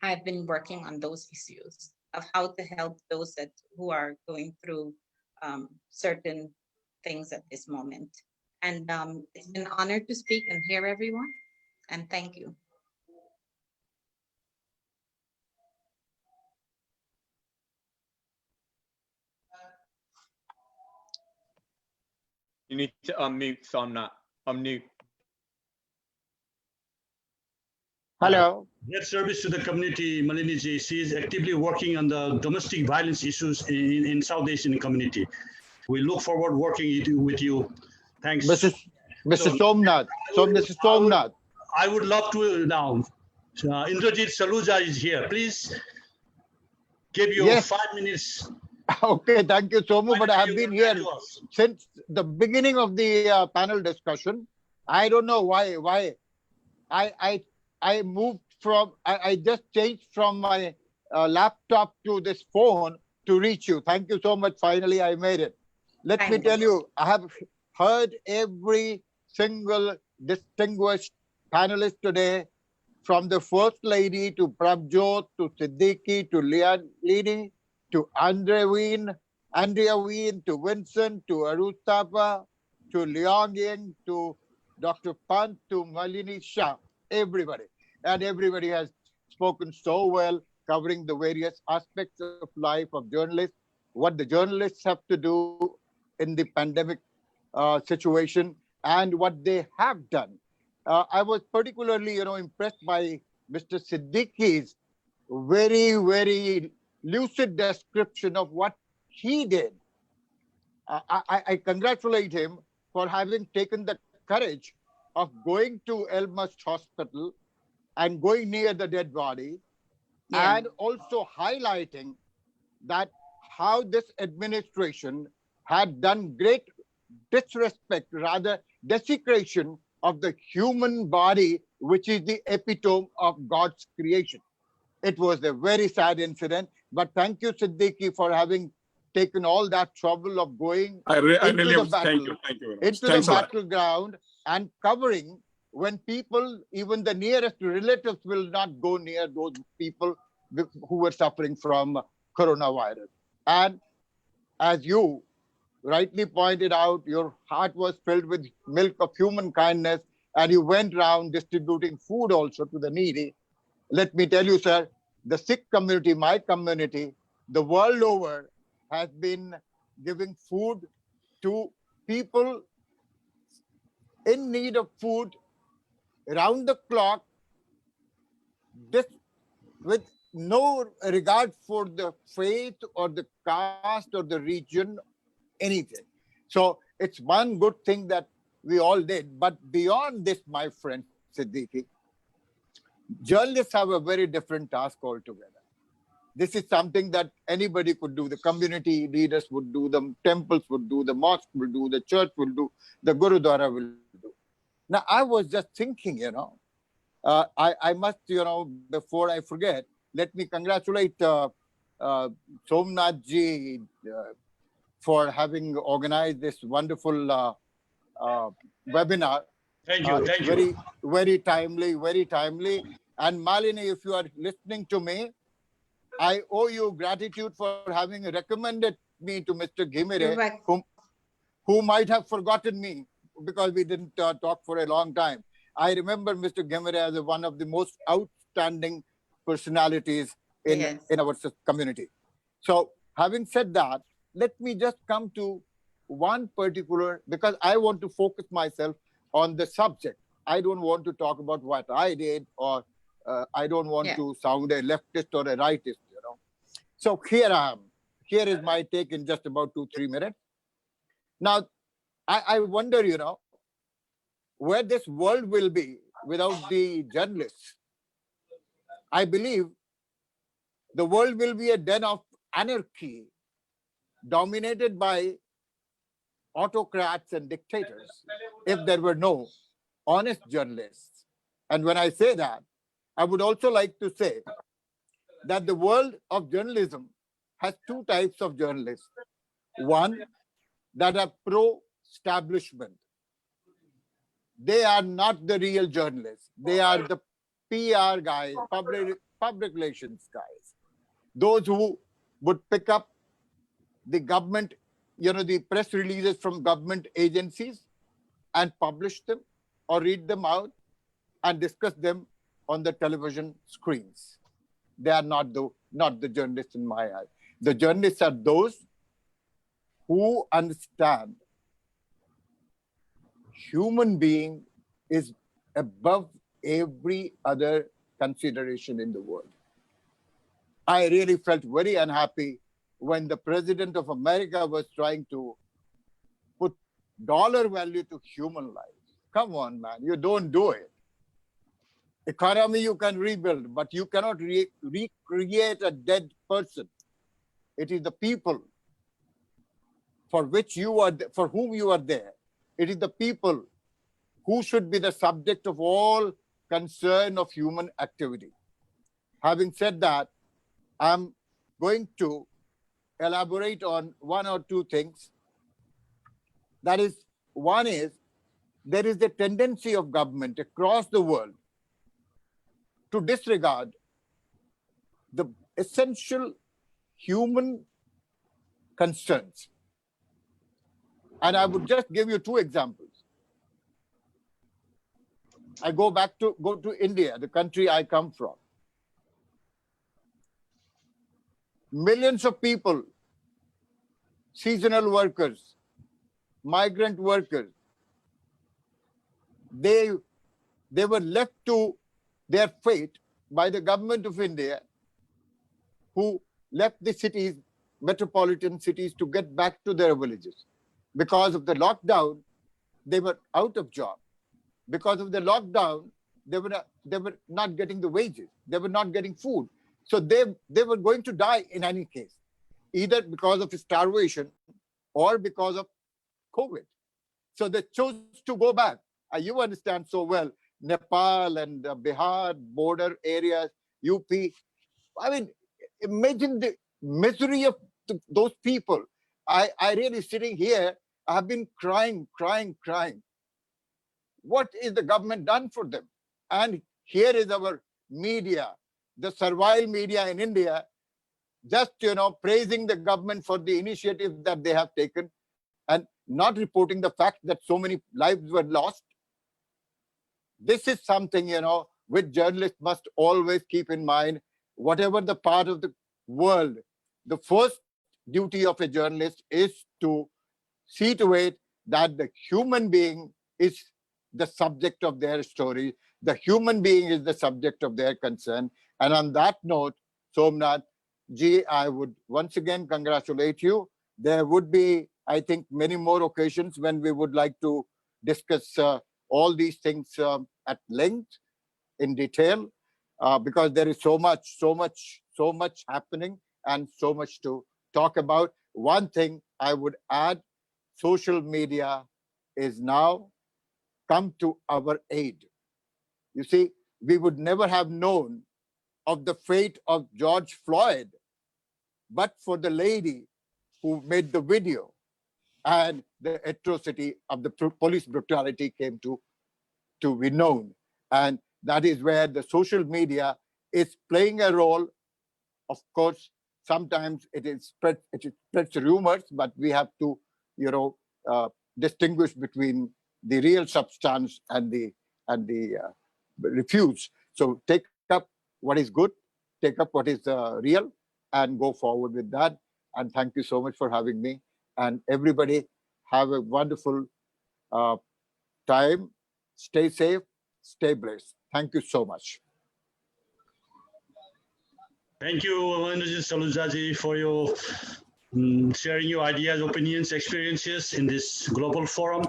I've been working on those issues of how to help those who are going through certain things at this moment. And it's been an honor to speak and hear everyone. And thank you.
You need to unmute, Somnath. Unmute.
Hello.
Great service to the community, Malini ji. She is actively working on the domestic violence issues in South Asian community. We look forward working with you. Thanks.
Mr. Somnath. Mr. Somnath.
I would love to now. Indrajit Saluja is here. Please give you 5 minutes.
Okay, thank you so much. But I have been here since the beginning of the panel discussion. I don't know why. I moved from, I just changed from my laptop to this phone to reach you. Thank you so much. Finally, I made it. Let me tell you, I have heard every single distinguished panelist today, from the First Lady to Prabjot to Siddiqui to Leong Ying to Andrea Wen, to Vincent, to Arutapa, to Leong Ying, to Dr. Pant, to Malini Shah, everybody. And everybody has spoken so well, covering the various aspects of life of journalists, what the journalists have to do in the pandemic situation, and what they have done. I was particularly, impressed by Mr. Siddiqui's very, very lucid description of what he did. I congratulate him for having taken the courage of going to Elmhurst Hospital and going near the dead body, and also highlighting that how this administration had done great disrespect, rather desecration of the human body, which is the epitome of God's creation. It was a very sad incident, but thank you, Siddiqui, for having taken all that trouble of going into the battleground and covering when people, even the nearest relatives, will not go near those people who were suffering from coronavirus. And as you rightly pointed out, your heart was filled with milk of human kindness, and you went around distributing food also to the needy. Let me tell you, sir, the Sikh community, my community, the world over, has been giving food to people in need of food round the clock, this with no regard for the faith or the caste or the region, anything. So it's one good thing that we all did. But beyond this, my friend Siddiqui, journalists have a very different task altogether. This is something that anybody could do. The community leaders would do, the temples would do, the mosque will do, the church will do, the Gurudwara will do. Now, I was just thinking, I must, before I forget, let me congratulate Somnath ji for having organized this wonderful webinar.
Thank you. Thank
very,
you.
very timely, very timely. And Malini, if you are listening to me, I owe you gratitude for having recommended me to Mr. Ghirmire, who might have forgotten me because we didn't talk for a long time. I remember Mr. Ghirmire as one of the most outstanding personalities in our community. So having said that, let me just come to one particular, because I want to focus myself on the subject. I don't want to talk about what I did, or I don't want to sound a leftist or a rightist, So here I am. Here is my take in just about 2-3 minutes. Now, I wonder, where this world will be without the journalists. I believe the world will be a den of anarchy dominated by autocrats and dictators if there were no honest journalists. And when I say that, I would also like to say that the world of journalism has two types of journalists. One, that are pro-establishment. They are not the real journalists. They are the PR guys, public relations guys. Those who would pick up the government, the press releases from government agencies and publish them or read them out and discuss them on the television screens. They are not the journalists in my eye. The journalists are those who understand human being is above every other consideration in the world. I really felt very unhappy when the president of America was trying to put dollar value to human life. Come on, man, you don't do it. Economy you can rebuild, but you cannot recreate a dead person. It is the people for whom you are there. It is the people who should be the subject of all concern of human activity. Having said that, I'm going to elaborate on one or two things. That is, one is, there is a tendency of government across the world to disregard the essential human concerns. And I would just give you two examples. I go to India, the country I come from. Millions of people, seasonal workers, migrant workers, they were left to their fate by the government of India, who left the cities, metropolitan cities, to get back to their villages. Because of the lockdown, they were out of job. Because of the lockdown, they were not getting the wages. They were not getting food. So they were going to die in any case, either because of starvation or because of COVID. So they chose to go back. You understand so well, Nepal and Bihar border areas, UP. I mean, imagine the misery of those people. I really sitting here, I have been crying. What is the government done for them? And here is our media, the servile media in India, just, praising the government for the initiative that they have taken and not reporting the fact that so many lives were lost. This is something, which journalists must always keep in mind. Whatever the part of the world, the first duty of a journalist is to see to it that the human being is the subject of their story. The human being is the subject of their concern. And on that note, Somnath ji, I would once again congratulate you. There would be, I think, many more occasions when we would like to discuss all these things at length, in detail, because there is so much happening and so much to talk about. One thing I would add, social media is now come to our aid. You see, we would never have known of the fate of George Floyd, but for the lady who made the video, and the atrocity of the police brutality came to be known. And that is where the social media is playing a role. Of course, sometimes it spreads rumors, but we have to, distinguish between the real substance and the refuse. So take up what is good, take up what is real, and go forward with that. And thank you so much for having me. And everybody have a wonderful time. Stay safe, stay blessed. Thank you so much.
Thank you, Salujaji, for your sharing your ideas, opinions, experiences in this global forum.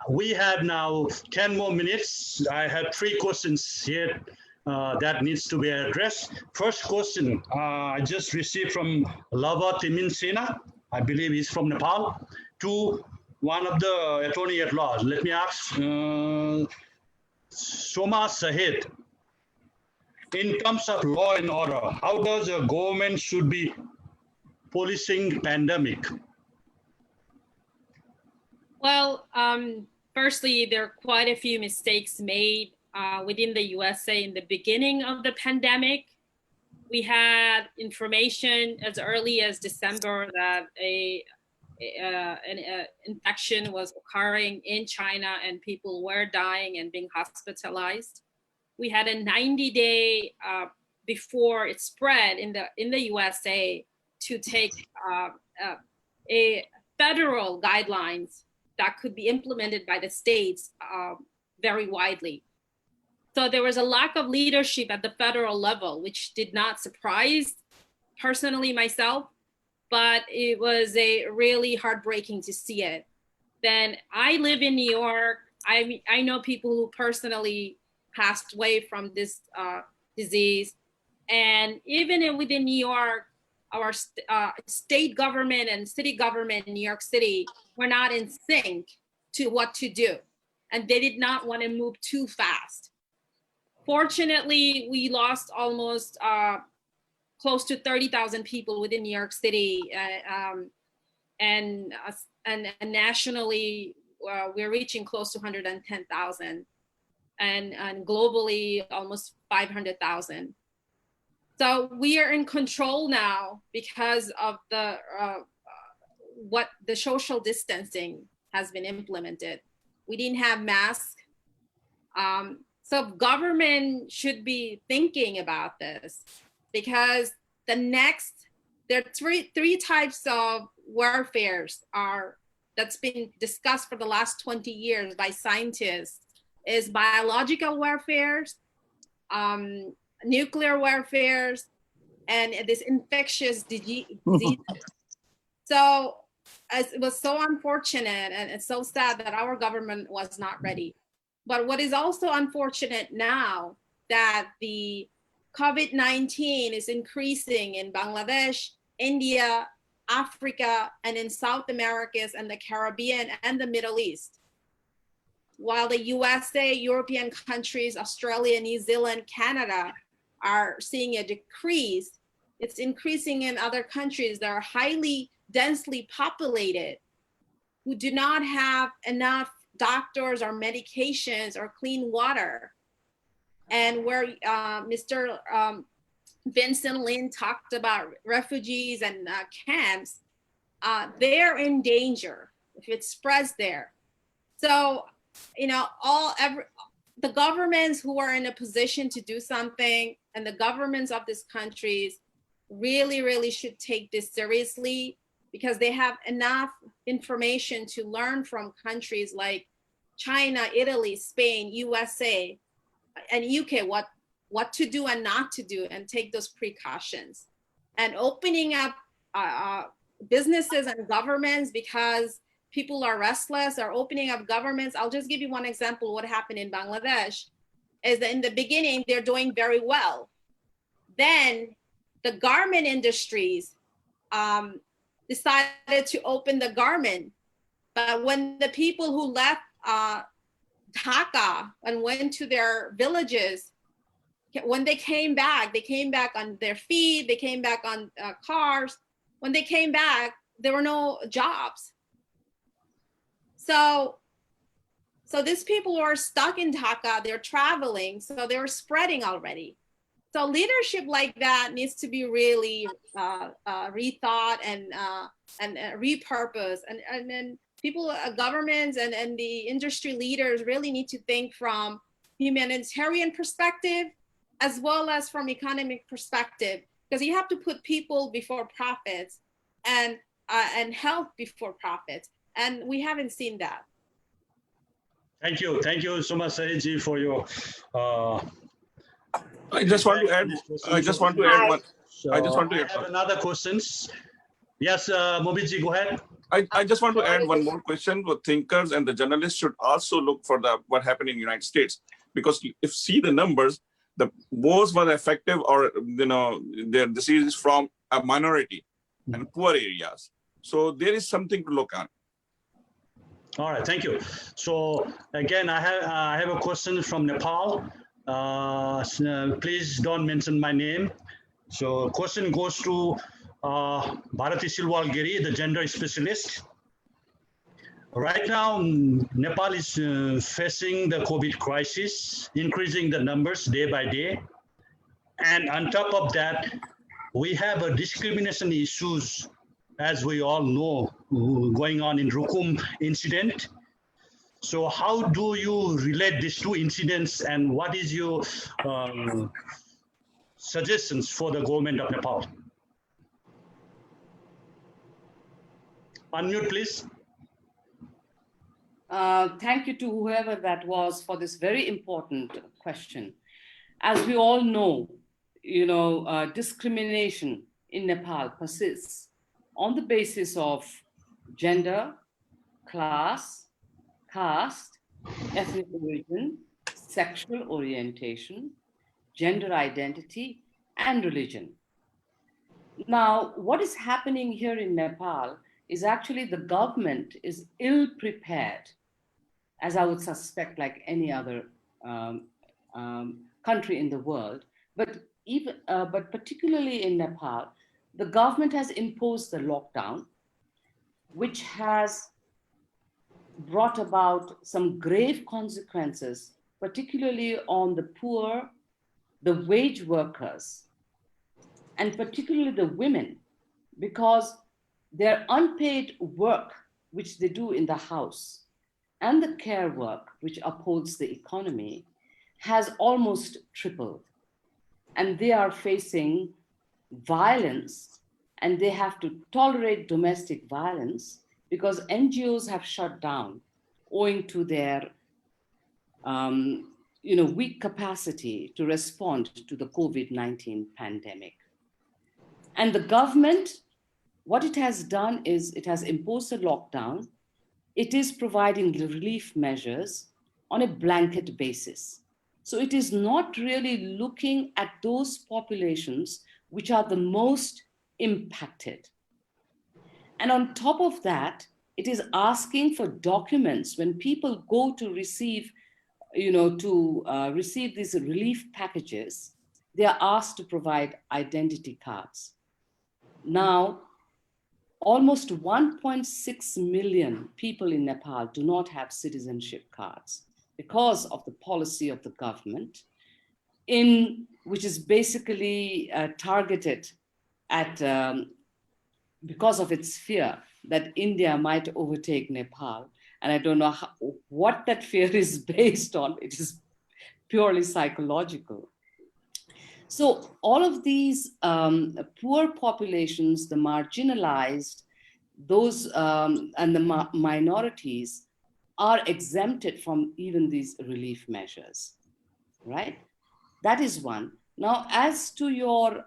We have now 10 more minutes. I have 3 questions here that needs to be addressed. First question I just received from Lava Timin Sena. I believe he's from Nepal, to one of the attorney at law. Let me ask Soma Sahid. In terms of law and order, how does a government should be policing pandemic?
Well, firstly, there are quite a few mistakes made within the USA in the beginning of the pandemic. We had information as early as December that an infection was occurring in China and people were dying and being hospitalized. We had a 90-day before it spread in the USA to take a federal guidelines that could be implemented by the states very widely. So there was a lack of leadership at the federal level, which did not surprise personally myself, but it was a really heartbreaking to see it. Then I live in New York. I know people who personally passed away from this disease. And even within New York, our state government and city government in New York City were not in sync to what to do. And they did not want to move too fast. Fortunately, we lost almost close to 30,000 people within New York City. And nationally, we're reaching close to 110,000. And globally, almost 500,000. So we are in control now because of what the social distancing has been implemented. We didn't have masks. So government should be thinking about this, because there are three types of warfares that's been discussed for the last 20 years by scientists. Is biological warfares, nuclear warfares, and this infectious disease. So it was so unfortunate and it's so sad that our government was not ready. But what is also unfortunate now that the COVID-19 is increasing in Bangladesh, India, Africa, and in South Americas and the Caribbean and the Middle East. While the USA, European countries, Australia, New Zealand, Canada are seeing a decrease, it's increasing in other countries that are highly densely populated, who do not have enough doctors or medications or clean water. And where Mr. Vincent Lyn talked about refugees and camps, they're in danger if it spreads there. So, you know, the governments who are in a position to do something, and the governments of these countries really, really should take this seriously, because they have enough information to learn from countries like China, Italy, Spain, USA, and UK, what to do and not to do, and take those precautions. And opening up businesses and governments because people are restless, or opening up governments. I'll just give you one example. What happened in Bangladesh is that in the beginning, they're doing very well. Then the garment industries decided to open the garment. But when the people who left Dhaka and went to their villages, when they came back on their feet, they came back on cars. When they came back, there were no jobs. So these people who are stuck in Dhaka, they're traveling, so they're spreading already. So leadership like that needs to be really rethought and repurposed. And then people, governments and the industry leaders really need to think from humanitarian perspective as well as from economic perspective, because you have to put people before profits and health before profits. And we haven't seen that.
Thank you so much, Saeedji, for your.
I just want to add one.
So I have another questions. Yes, Mobiji, go ahead.
I just want to add one more question. The thinkers and the journalists should also look for what happened in the United States, because if see the numbers, the most were effective, or their disease is from a minority and poor areas. So there is something to look on.
All right, thank you. So again, I have a question from Nepal. Please don't mention my name. So question goes to Bharati Silwal-Giri, the gender specialist. Right now, Nepal is facing the COVID crisis, increasing the numbers day by day. And on top of that, we have a discrimination issues, as we all know, going on in Rukum incident. So how do you relate these two incidents, and what is your suggestions for the government of Nepal? Unmute, please.
Thank you to whoever that was for this very important question. As we all know, discrimination in Nepal persists on the basis of gender, class, caste, ethnic origin, sexual orientation, gender identity, and religion. Now, what is happening here in Nepal is actually the government is ill prepared, as I would suspect like any other country in the world, but particularly in Nepal, the government has imposed the lockdown, which has brought about some grave consequences, particularly on the poor, the wage workers, and particularly the women, because their unpaid work, which they do in the house, and the care work, which upholds the economy, has almost tripled. And they are facing violence, and they have to tolerate domestic violence because NGOs have shut down owing to their weak capacity to respond to the COVID-19 pandemic. And the government, what it has done is it has imposed a lockdown. It is providing relief measures on a blanket basis. So it is not really looking at those populations which are the most impacted. And on top of that, it is asking for documents when people go to receive, receive these relief packages, they are asked to provide identity cards. Now, almost 1.6 million people in Nepal do not have citizenship cards because of the policy of the government, which is basically targeted at, because of its fear that India might overtake Nepal. And I don't know what that fear is based on. It is purely psychological. So all of these poor populations, the marginalized, those and the minorities are exempted from even these relief measures, right? That is one. Now, as to your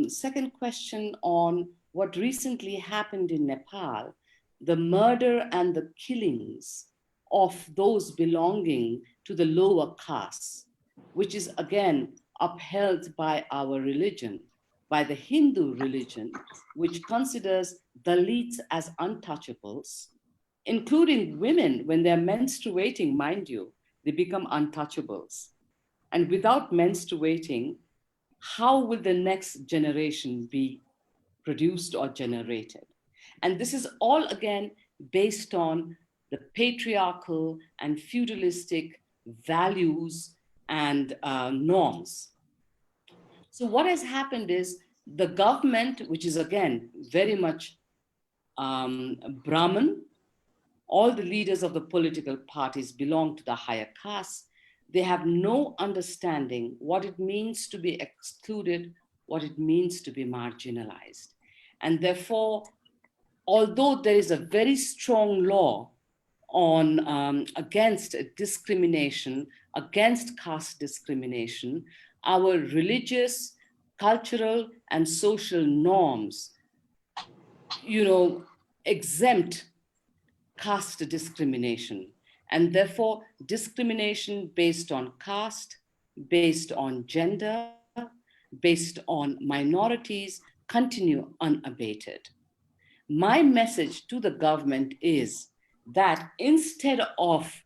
second question on what recently happened in Nepal, the murder and the killings of those belonging to the lower castes, which is again upheld by our religion, by the Hindu religion, which considers Dalits as untouchables, including women. When they're menstruating, mind you, they become untouchables. And without menstruating, how will the next generation be produced or generated? And this is all again based on the patriarchal and feudalistic values and norms. So what has happened is the government, which is again very much Brahmin, all the leaders of the political parties belong to the higher castes. They have no understanding what it means to be excluded, what it means to be marginalized. And therefore, although there is a very strong law on against discrimination, against caste discrimination, our religious, cultural, and social norms, exempt caste discrimination. And therefore, discrimination based on caste, based on gender, based on minorities continue unabated. My message to the government is that instead of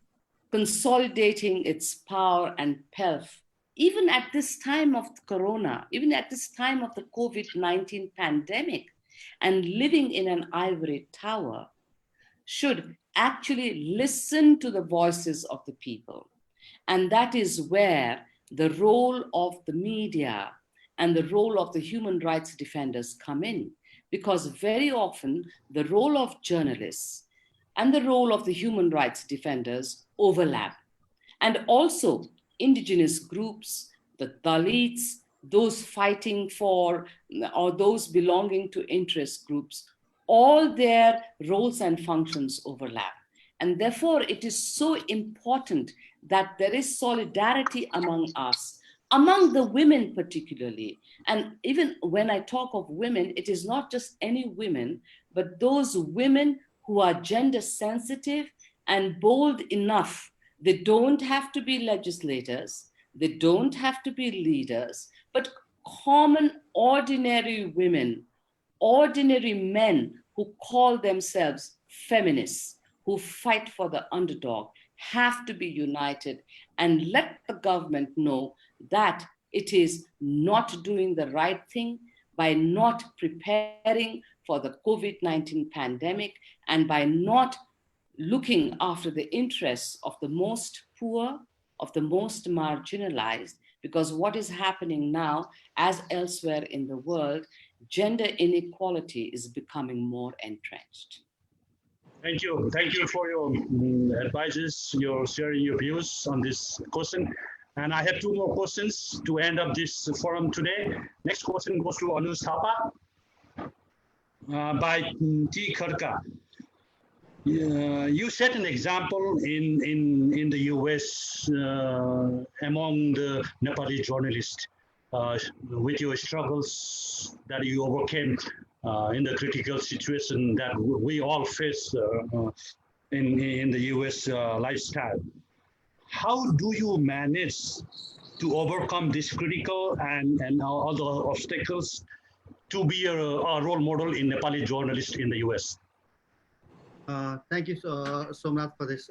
consolidating its power and pelf, even at this time of Corona, even at this time of the COVID-19 pandemic, and living in an ivory tower, should actually listen to the voices of the people. And that is where the role of the media and the role of the human rights defenders come in, because very often the role of journalists and the role of the human rights defenders overlap. And also indigenous groups, the Dalits, those fighting for, or those belonging to interest groups, all their roles and functions overlap. And therefore, it is so important that there is solidarity among us, among the women particularly. And even when I talk of women, it is not just any women, but those women who are gender sensitive and bold enough. They don't have to be legislators, they don't have to be leaders, but common, ordinary women, ordinary men who call themselves feminists, who fight for the underdog, have to be united and let the government know that it is not doing the right thing by not preparing for the COVID-19 pandemic and by not looking after the interests of the most poor, of the most marginalized, because what is happening now, as elsewhere in the world, gender inequality is becoming more entrenched.
Thank you. Thank you for your advices, your sharing your views on this question. And I have two more questions to end up this forum today. Next question goes to Anu Thapa by T. Kharka. You set an example in the US among the Nepali journalists with your struggles that you overcame in the critical situation that we all face in the US lifestyle. How do you manage to overcome this critical and other obstacles to be a role model in Nepali journalists in the US?
Thank you, Somnath, for this.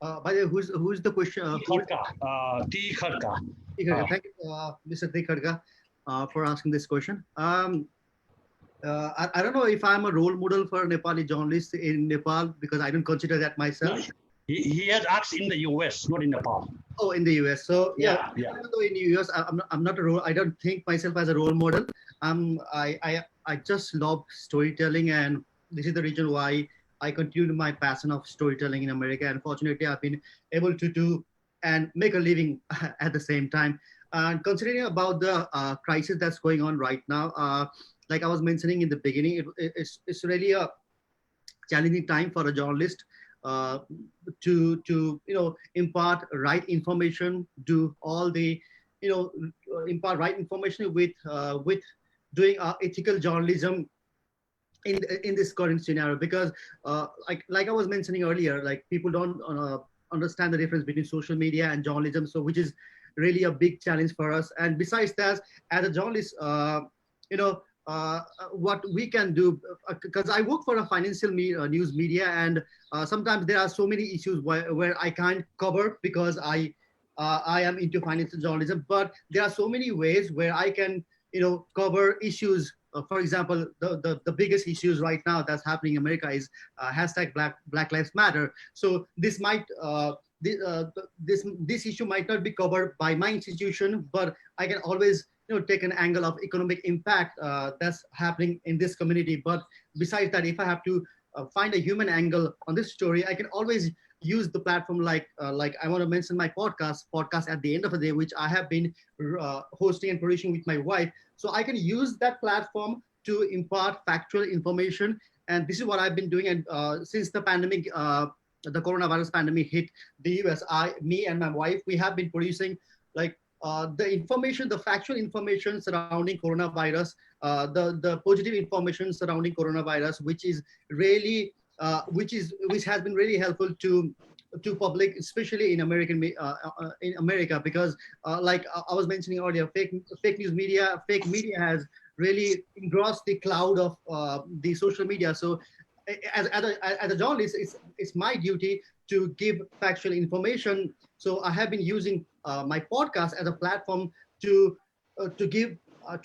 By the way, who's the question?
T. Kharka.
Thank you, Mr. T. Kharka, for asking this question. Thank you, Mr. T. Kharka, for asking this question. T. Kharka, thank you, Mr. T. Kharka, for asking this question. Thank you, Mr. T. Kharka, for asking this question. Thank you, Mr. T. Kharka, for asking this question. I don't know if I'm a role model for Nepali journalists in Nepal because I don't consider that myself.
He has asked in the US, not in Nepal.
Oh, in the US. So
Yeah, yeah.
even though in the US, I'm not a role. I don't think myself as a role model. I just love storytelling, and this is the reason why I continued my passion of storytelling in America. And fortunately, I've been able to do and make a living at the same time. And considering about the crisis that's going on right now, like I was mentioning in the beginning, it's really a challenging time for a journalist uh, to impart right information, do all the impart right information with doing ethical journalism in this current scenario, because like I was mentioning earlier, like people don't understand the difference between social media and journalism, so which is really a big challenge for us. And besides that, as a journalist, what we can do, because I work for a financial news media, and sometimes there are so many issues where I can't cover because I am into financial journalism, but there are so many ways where I can cover issues. For example, the biggest issues right now that's happening in America is hashtag Black Lives Matter. So this might this issue might not be covered by my institution, but I can always take an angle of economic impact that's happening in this community. But besides that, if I have to find a human angle on this story, I can always use the platform like I want to mention my podcast at the end of the day, which I have been hosting and producing with my wife. So I can use that platform to impart factual information, and this is what I've been doing. And since the pandemic, the coronavirus pandemic hit the US, me and my wife, we have been producing like the information, the factual information surrounding coronavirus, the positive information surrounding coronavirus, which is really which has been really helpful to public, especially in in America, because like I was mentioning earlier, fake media has really engrossed the cloud of the social media. So as a journalist, it's my duty to give factual information. So I have been using my podcast as a platform to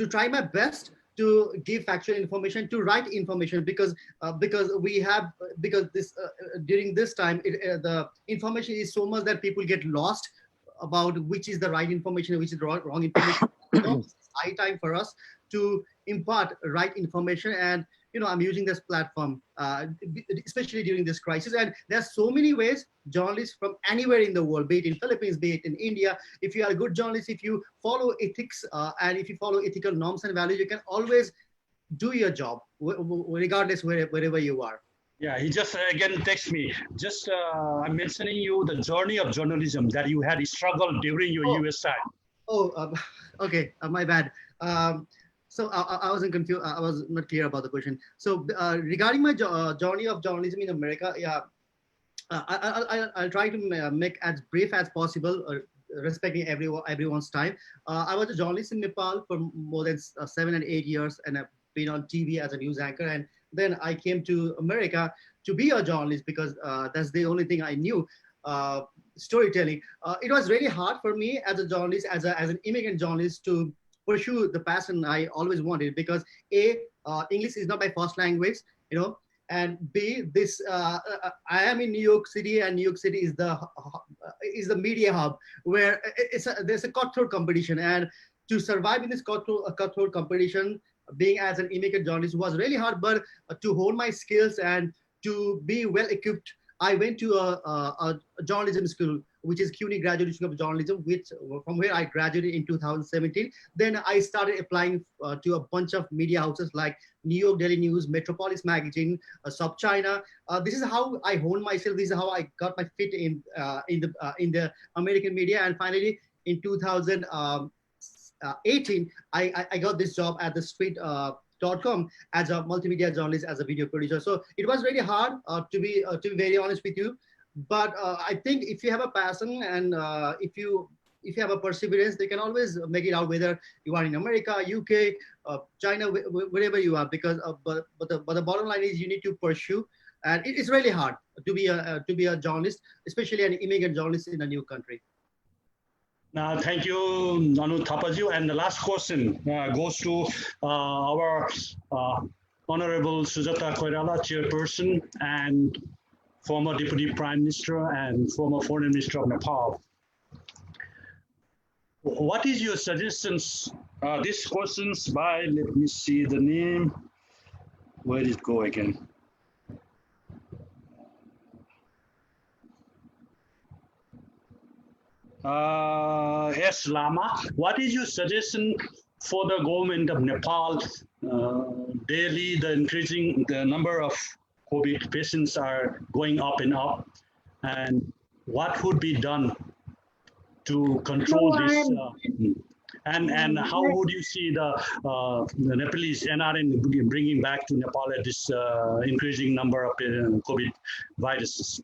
try my best to give factual information, to write information, because this during this time the information is so much that people get lost about which is the right information and which is the wrong information. It's high time for us to impart right information, and I'm using this platform especially during this crisis. And there's so many ways journalists from anywhere in the world, be it in Philippines, be it in India, if you are a good journalist, if you follow ethics and if you follow ethical norms and values, you can always do your job regardless wherever you are.
Yeah, he just again text me. Just I'm mentioning you the journey of journalism that you had struggled during your US time.
Okay, my bad. So I wasn't confused. I was not clear about the question. So regarding my journey of journalism in America, yeah, I'll try to make as brief as possible, respecting everyone's time. I was a journalist in Nepal for more than 7 and 8 years, and I've been on TV as a news anchor. And then I came to America to be a journalist because that's the only thing I knew. Storytelling. It was really hard for me as a journalist, as an immigrant journalist, to pursue the passion I always wanted, because English is not my first language, and B, I am in New York City, and New York City is the media hub where there's a cutthroat competition, and to survive in this cutthroat competition, being as an immigrant journalist was really hard. But to hone my skills and to be well equipped, I went to a journalism school, which is CUNY Graduate School of Journalism, from where I graduated in 2017. Then I started applying to a bunch of media houses like New York Daily News, Metropolis Magazine, SupChina. This is how I honed myself. This is how I got my feet in the American media. And finally, in 2018, I got this job at the Street.com as a multimedia journalist, as a video producer. So it was really hard to be very honest with you. But I think if you have a passion and if you have a perseverance, they can always make it out, whether you are in America, UK, China, wherever you are. Because but the bottom line is you need to pursue, and it's really hard to be a journalist, especially an immigrant journalist in a new country.
Now, thank you, Anu Thapaju. And the last question goes to our Honorable Sujata Koirala, Chairperson, and former Deputy Prime Minister and former Foreign Minister of Nepal. What is your suggestions? These questions by, let me see the name. Where did it go again? Yes, Lama. What is your suggestion for the government of Nepal? Daily, the number of COVID patients are going up and up. And what would be done to control this? And how would you see the Nepalese NRN bringing back to Nepal at this increasing number of COVID viruses?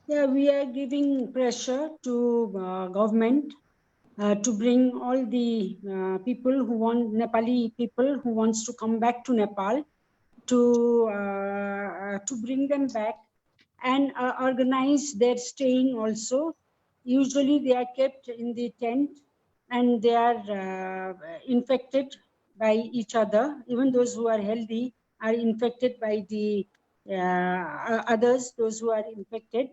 Yeah, we are giving pressure to government to bring all the Nepali people who wants to come back to Nepal to bring them back and organize their staying also. Usually they are kept in the tent and they are infected by each other. Even those who are healthy are infected by the others, those who are infected.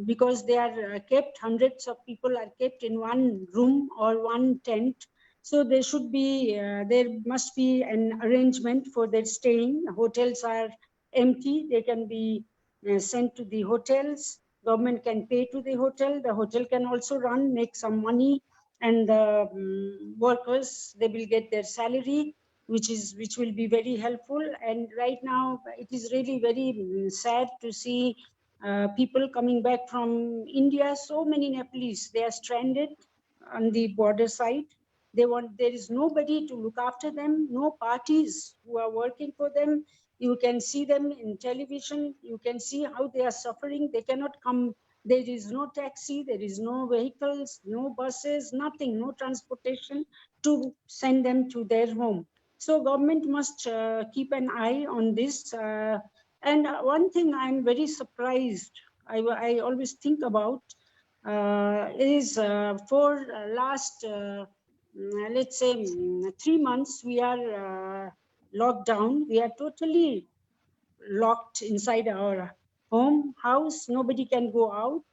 Because they are kept, hundreds of people are kept in one room or one tent. So there should be, there must be an arrangement for their staying. Hotels are empty, they can be sent to the hotels. Government can pay to the hotel can also run, make some money, and the workers, they will get their salary, which will be very helpful. And right now it is really very sad to see people coming back from India. So many Nepalese, they are stranded on the border side. There is nobody to look after them, no parties who are working for them. You can see them in television. You can see how they are suffering. They cannot come. There is no taxi. There is no vehicles, no buses, nothing, no transportation to send them to their home. So government must keep an eye on this. And one thing I'm very surprised, I always think about, is for last, let's say 3 months, we are locked down. We are totally locked inside our house. Nobody can go out.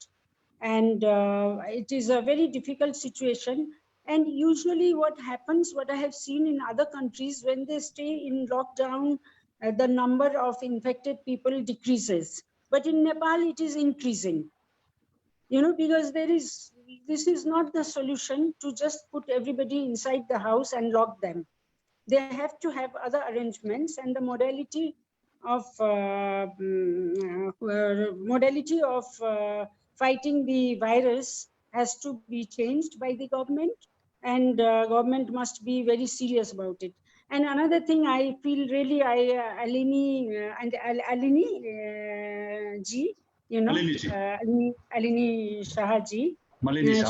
And it is a very difficult situation. And usually what happens, what I have seen in other countries, when they stay in lockdown, the number of infected people decreases. But in Nepal, it is increasing. Because this is not the solution to just put everybody inside the house and lock them. They have to have other arrangements, and the modality of fighting the virus has to be changed by the government, and government must be very serious about it. And another thing I feel really, Alini ji, Alini Shahaji,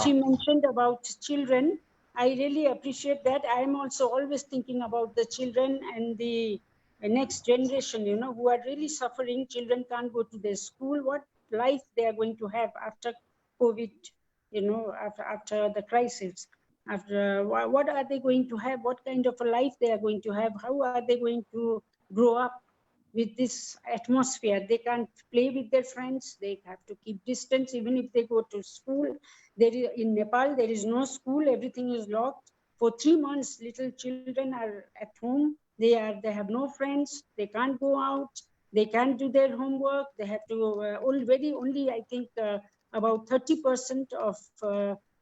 she mentioned about children. I really appreciate that. I am also always thinking about the children and the next generation, who are really suffering. Children can't go to their school. What life they are going to have after COVID, after the crisis? After what are they going to have? What kind of a life they are going to have? How are they going to grow up with this atmosphere? They can't play with their friends. They have to keep distance even if they go to school. In Nepal, there is no school. Everything is locked. For 3 months, little children are at home. They have no friends. They can't go out. They can't do their homework. They have to only I think about 30% of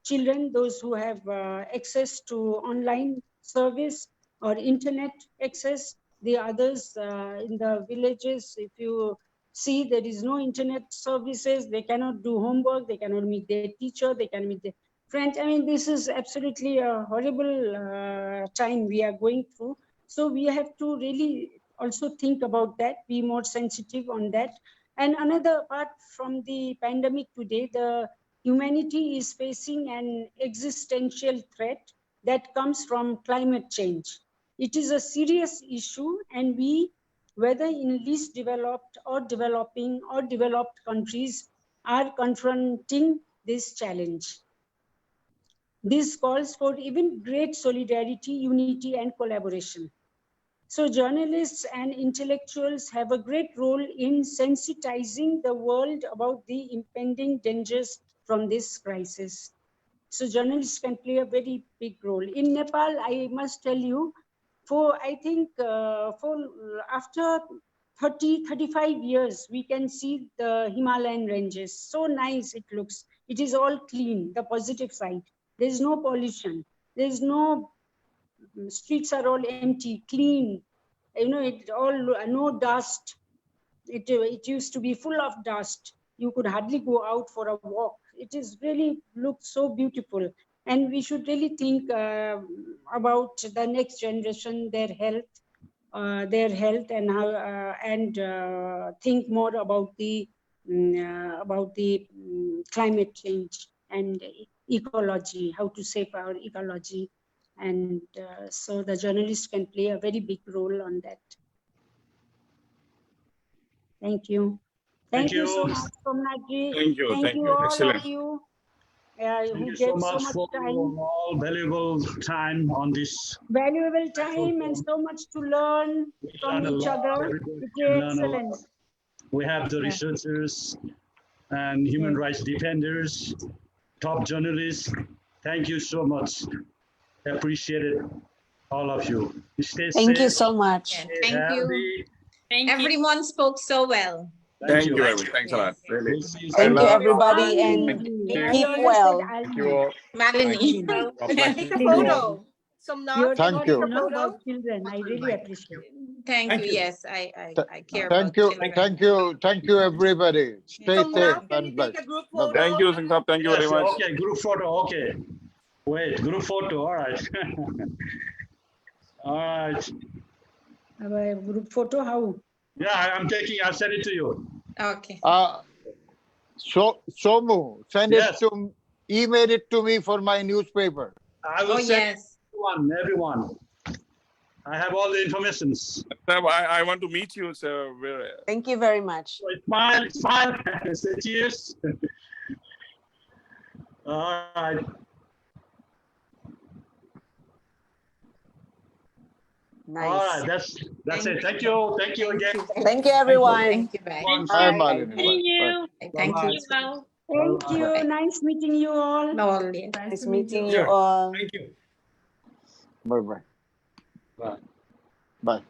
children, those who have access to online service or internet access. The others in the villages, if you see, there is no internet services. They cannot do homework. They cannot meet their teacher. They cannot meet their friends. I mean, this is absolutely a horrible time we are going through. So we have to really also think about that, be more sensitive on that. And another part from the pandemic today, the humanity is facing an existential threat that comes from climate change. It is a serious issue, and we, whether in least developed or developing or developed countries, are confronting this challenge. This calls for even great solidarity, unity, and collaboration. So journalists and intellectuals have a great role in sensitizing the world about the impending dangers from this crisis. So journalists can play a very big role. In Nepal, I must tell you, I think after 30, 35 years, we can see the Himalayan ranges. So nice it looks. It is all clean, the positive side. There is no pollution. There is no, streets are all empty, clean. It all, no dust. It used to be full of dust. You could hardly go out for a walk. It is really looked so beautiful. And we should really think about the next generation, their health and how think more about the climate change and ecology, how to save our ecology. And so the journalists can play a very big role on that. Thank you. Thank you so much, Somnath ji.
Thank you.
Thank you all
Excellent.
of you
Thank
who
you
gave
so much for
time.
all valuable time on this.
Valuable time and so much to learn from each other. It's excellent.
We have the researchers and human rights defenders, top journalists. Thank you so much. Appreciate it, all of you. Stay safe.
Thank you so much.
Thank you. Everyone spoke so well.
Thank you very much. Thanks a lot. Really.
Thank you, everybody, and keep well.
Thank you all.
Malini.
God bless
Take a
you all.
photo. Somnath,
Thank you.
About children, I really appreciate.
Thank you. Yes, I care about
Thank you.
children.
Thank you, everybody. Stay safe
Somnath, can
and
you
blessed.
take a group
Bye-bye.
photo?
Thank you, Singh. Thank you very
Yes,
much.
okay, group photo, okay. Wait, group photo, all right. All right.
Group photo, how?
Yeah, I'm taking, I'll send it to you.
Okay.
Somu, send
Yes.
it to, email it to me for my newspaper.
I will send everyone. I have all the informations.
I want to meet you, sir.
Thank you very much.
Smile, smile, say cheers. All right.
Nice.
All right, that's it. Thank you. Thank you again.
Thank you, everyone.
Thank you. Bye.
Bye, Malini.
Thank you.
Thank
Bye-bye.
you. Well.
Thank you. Nice meeting you all.
Nice meeting you all.
Thank you.
Bye-bye.
Bye.
Bye.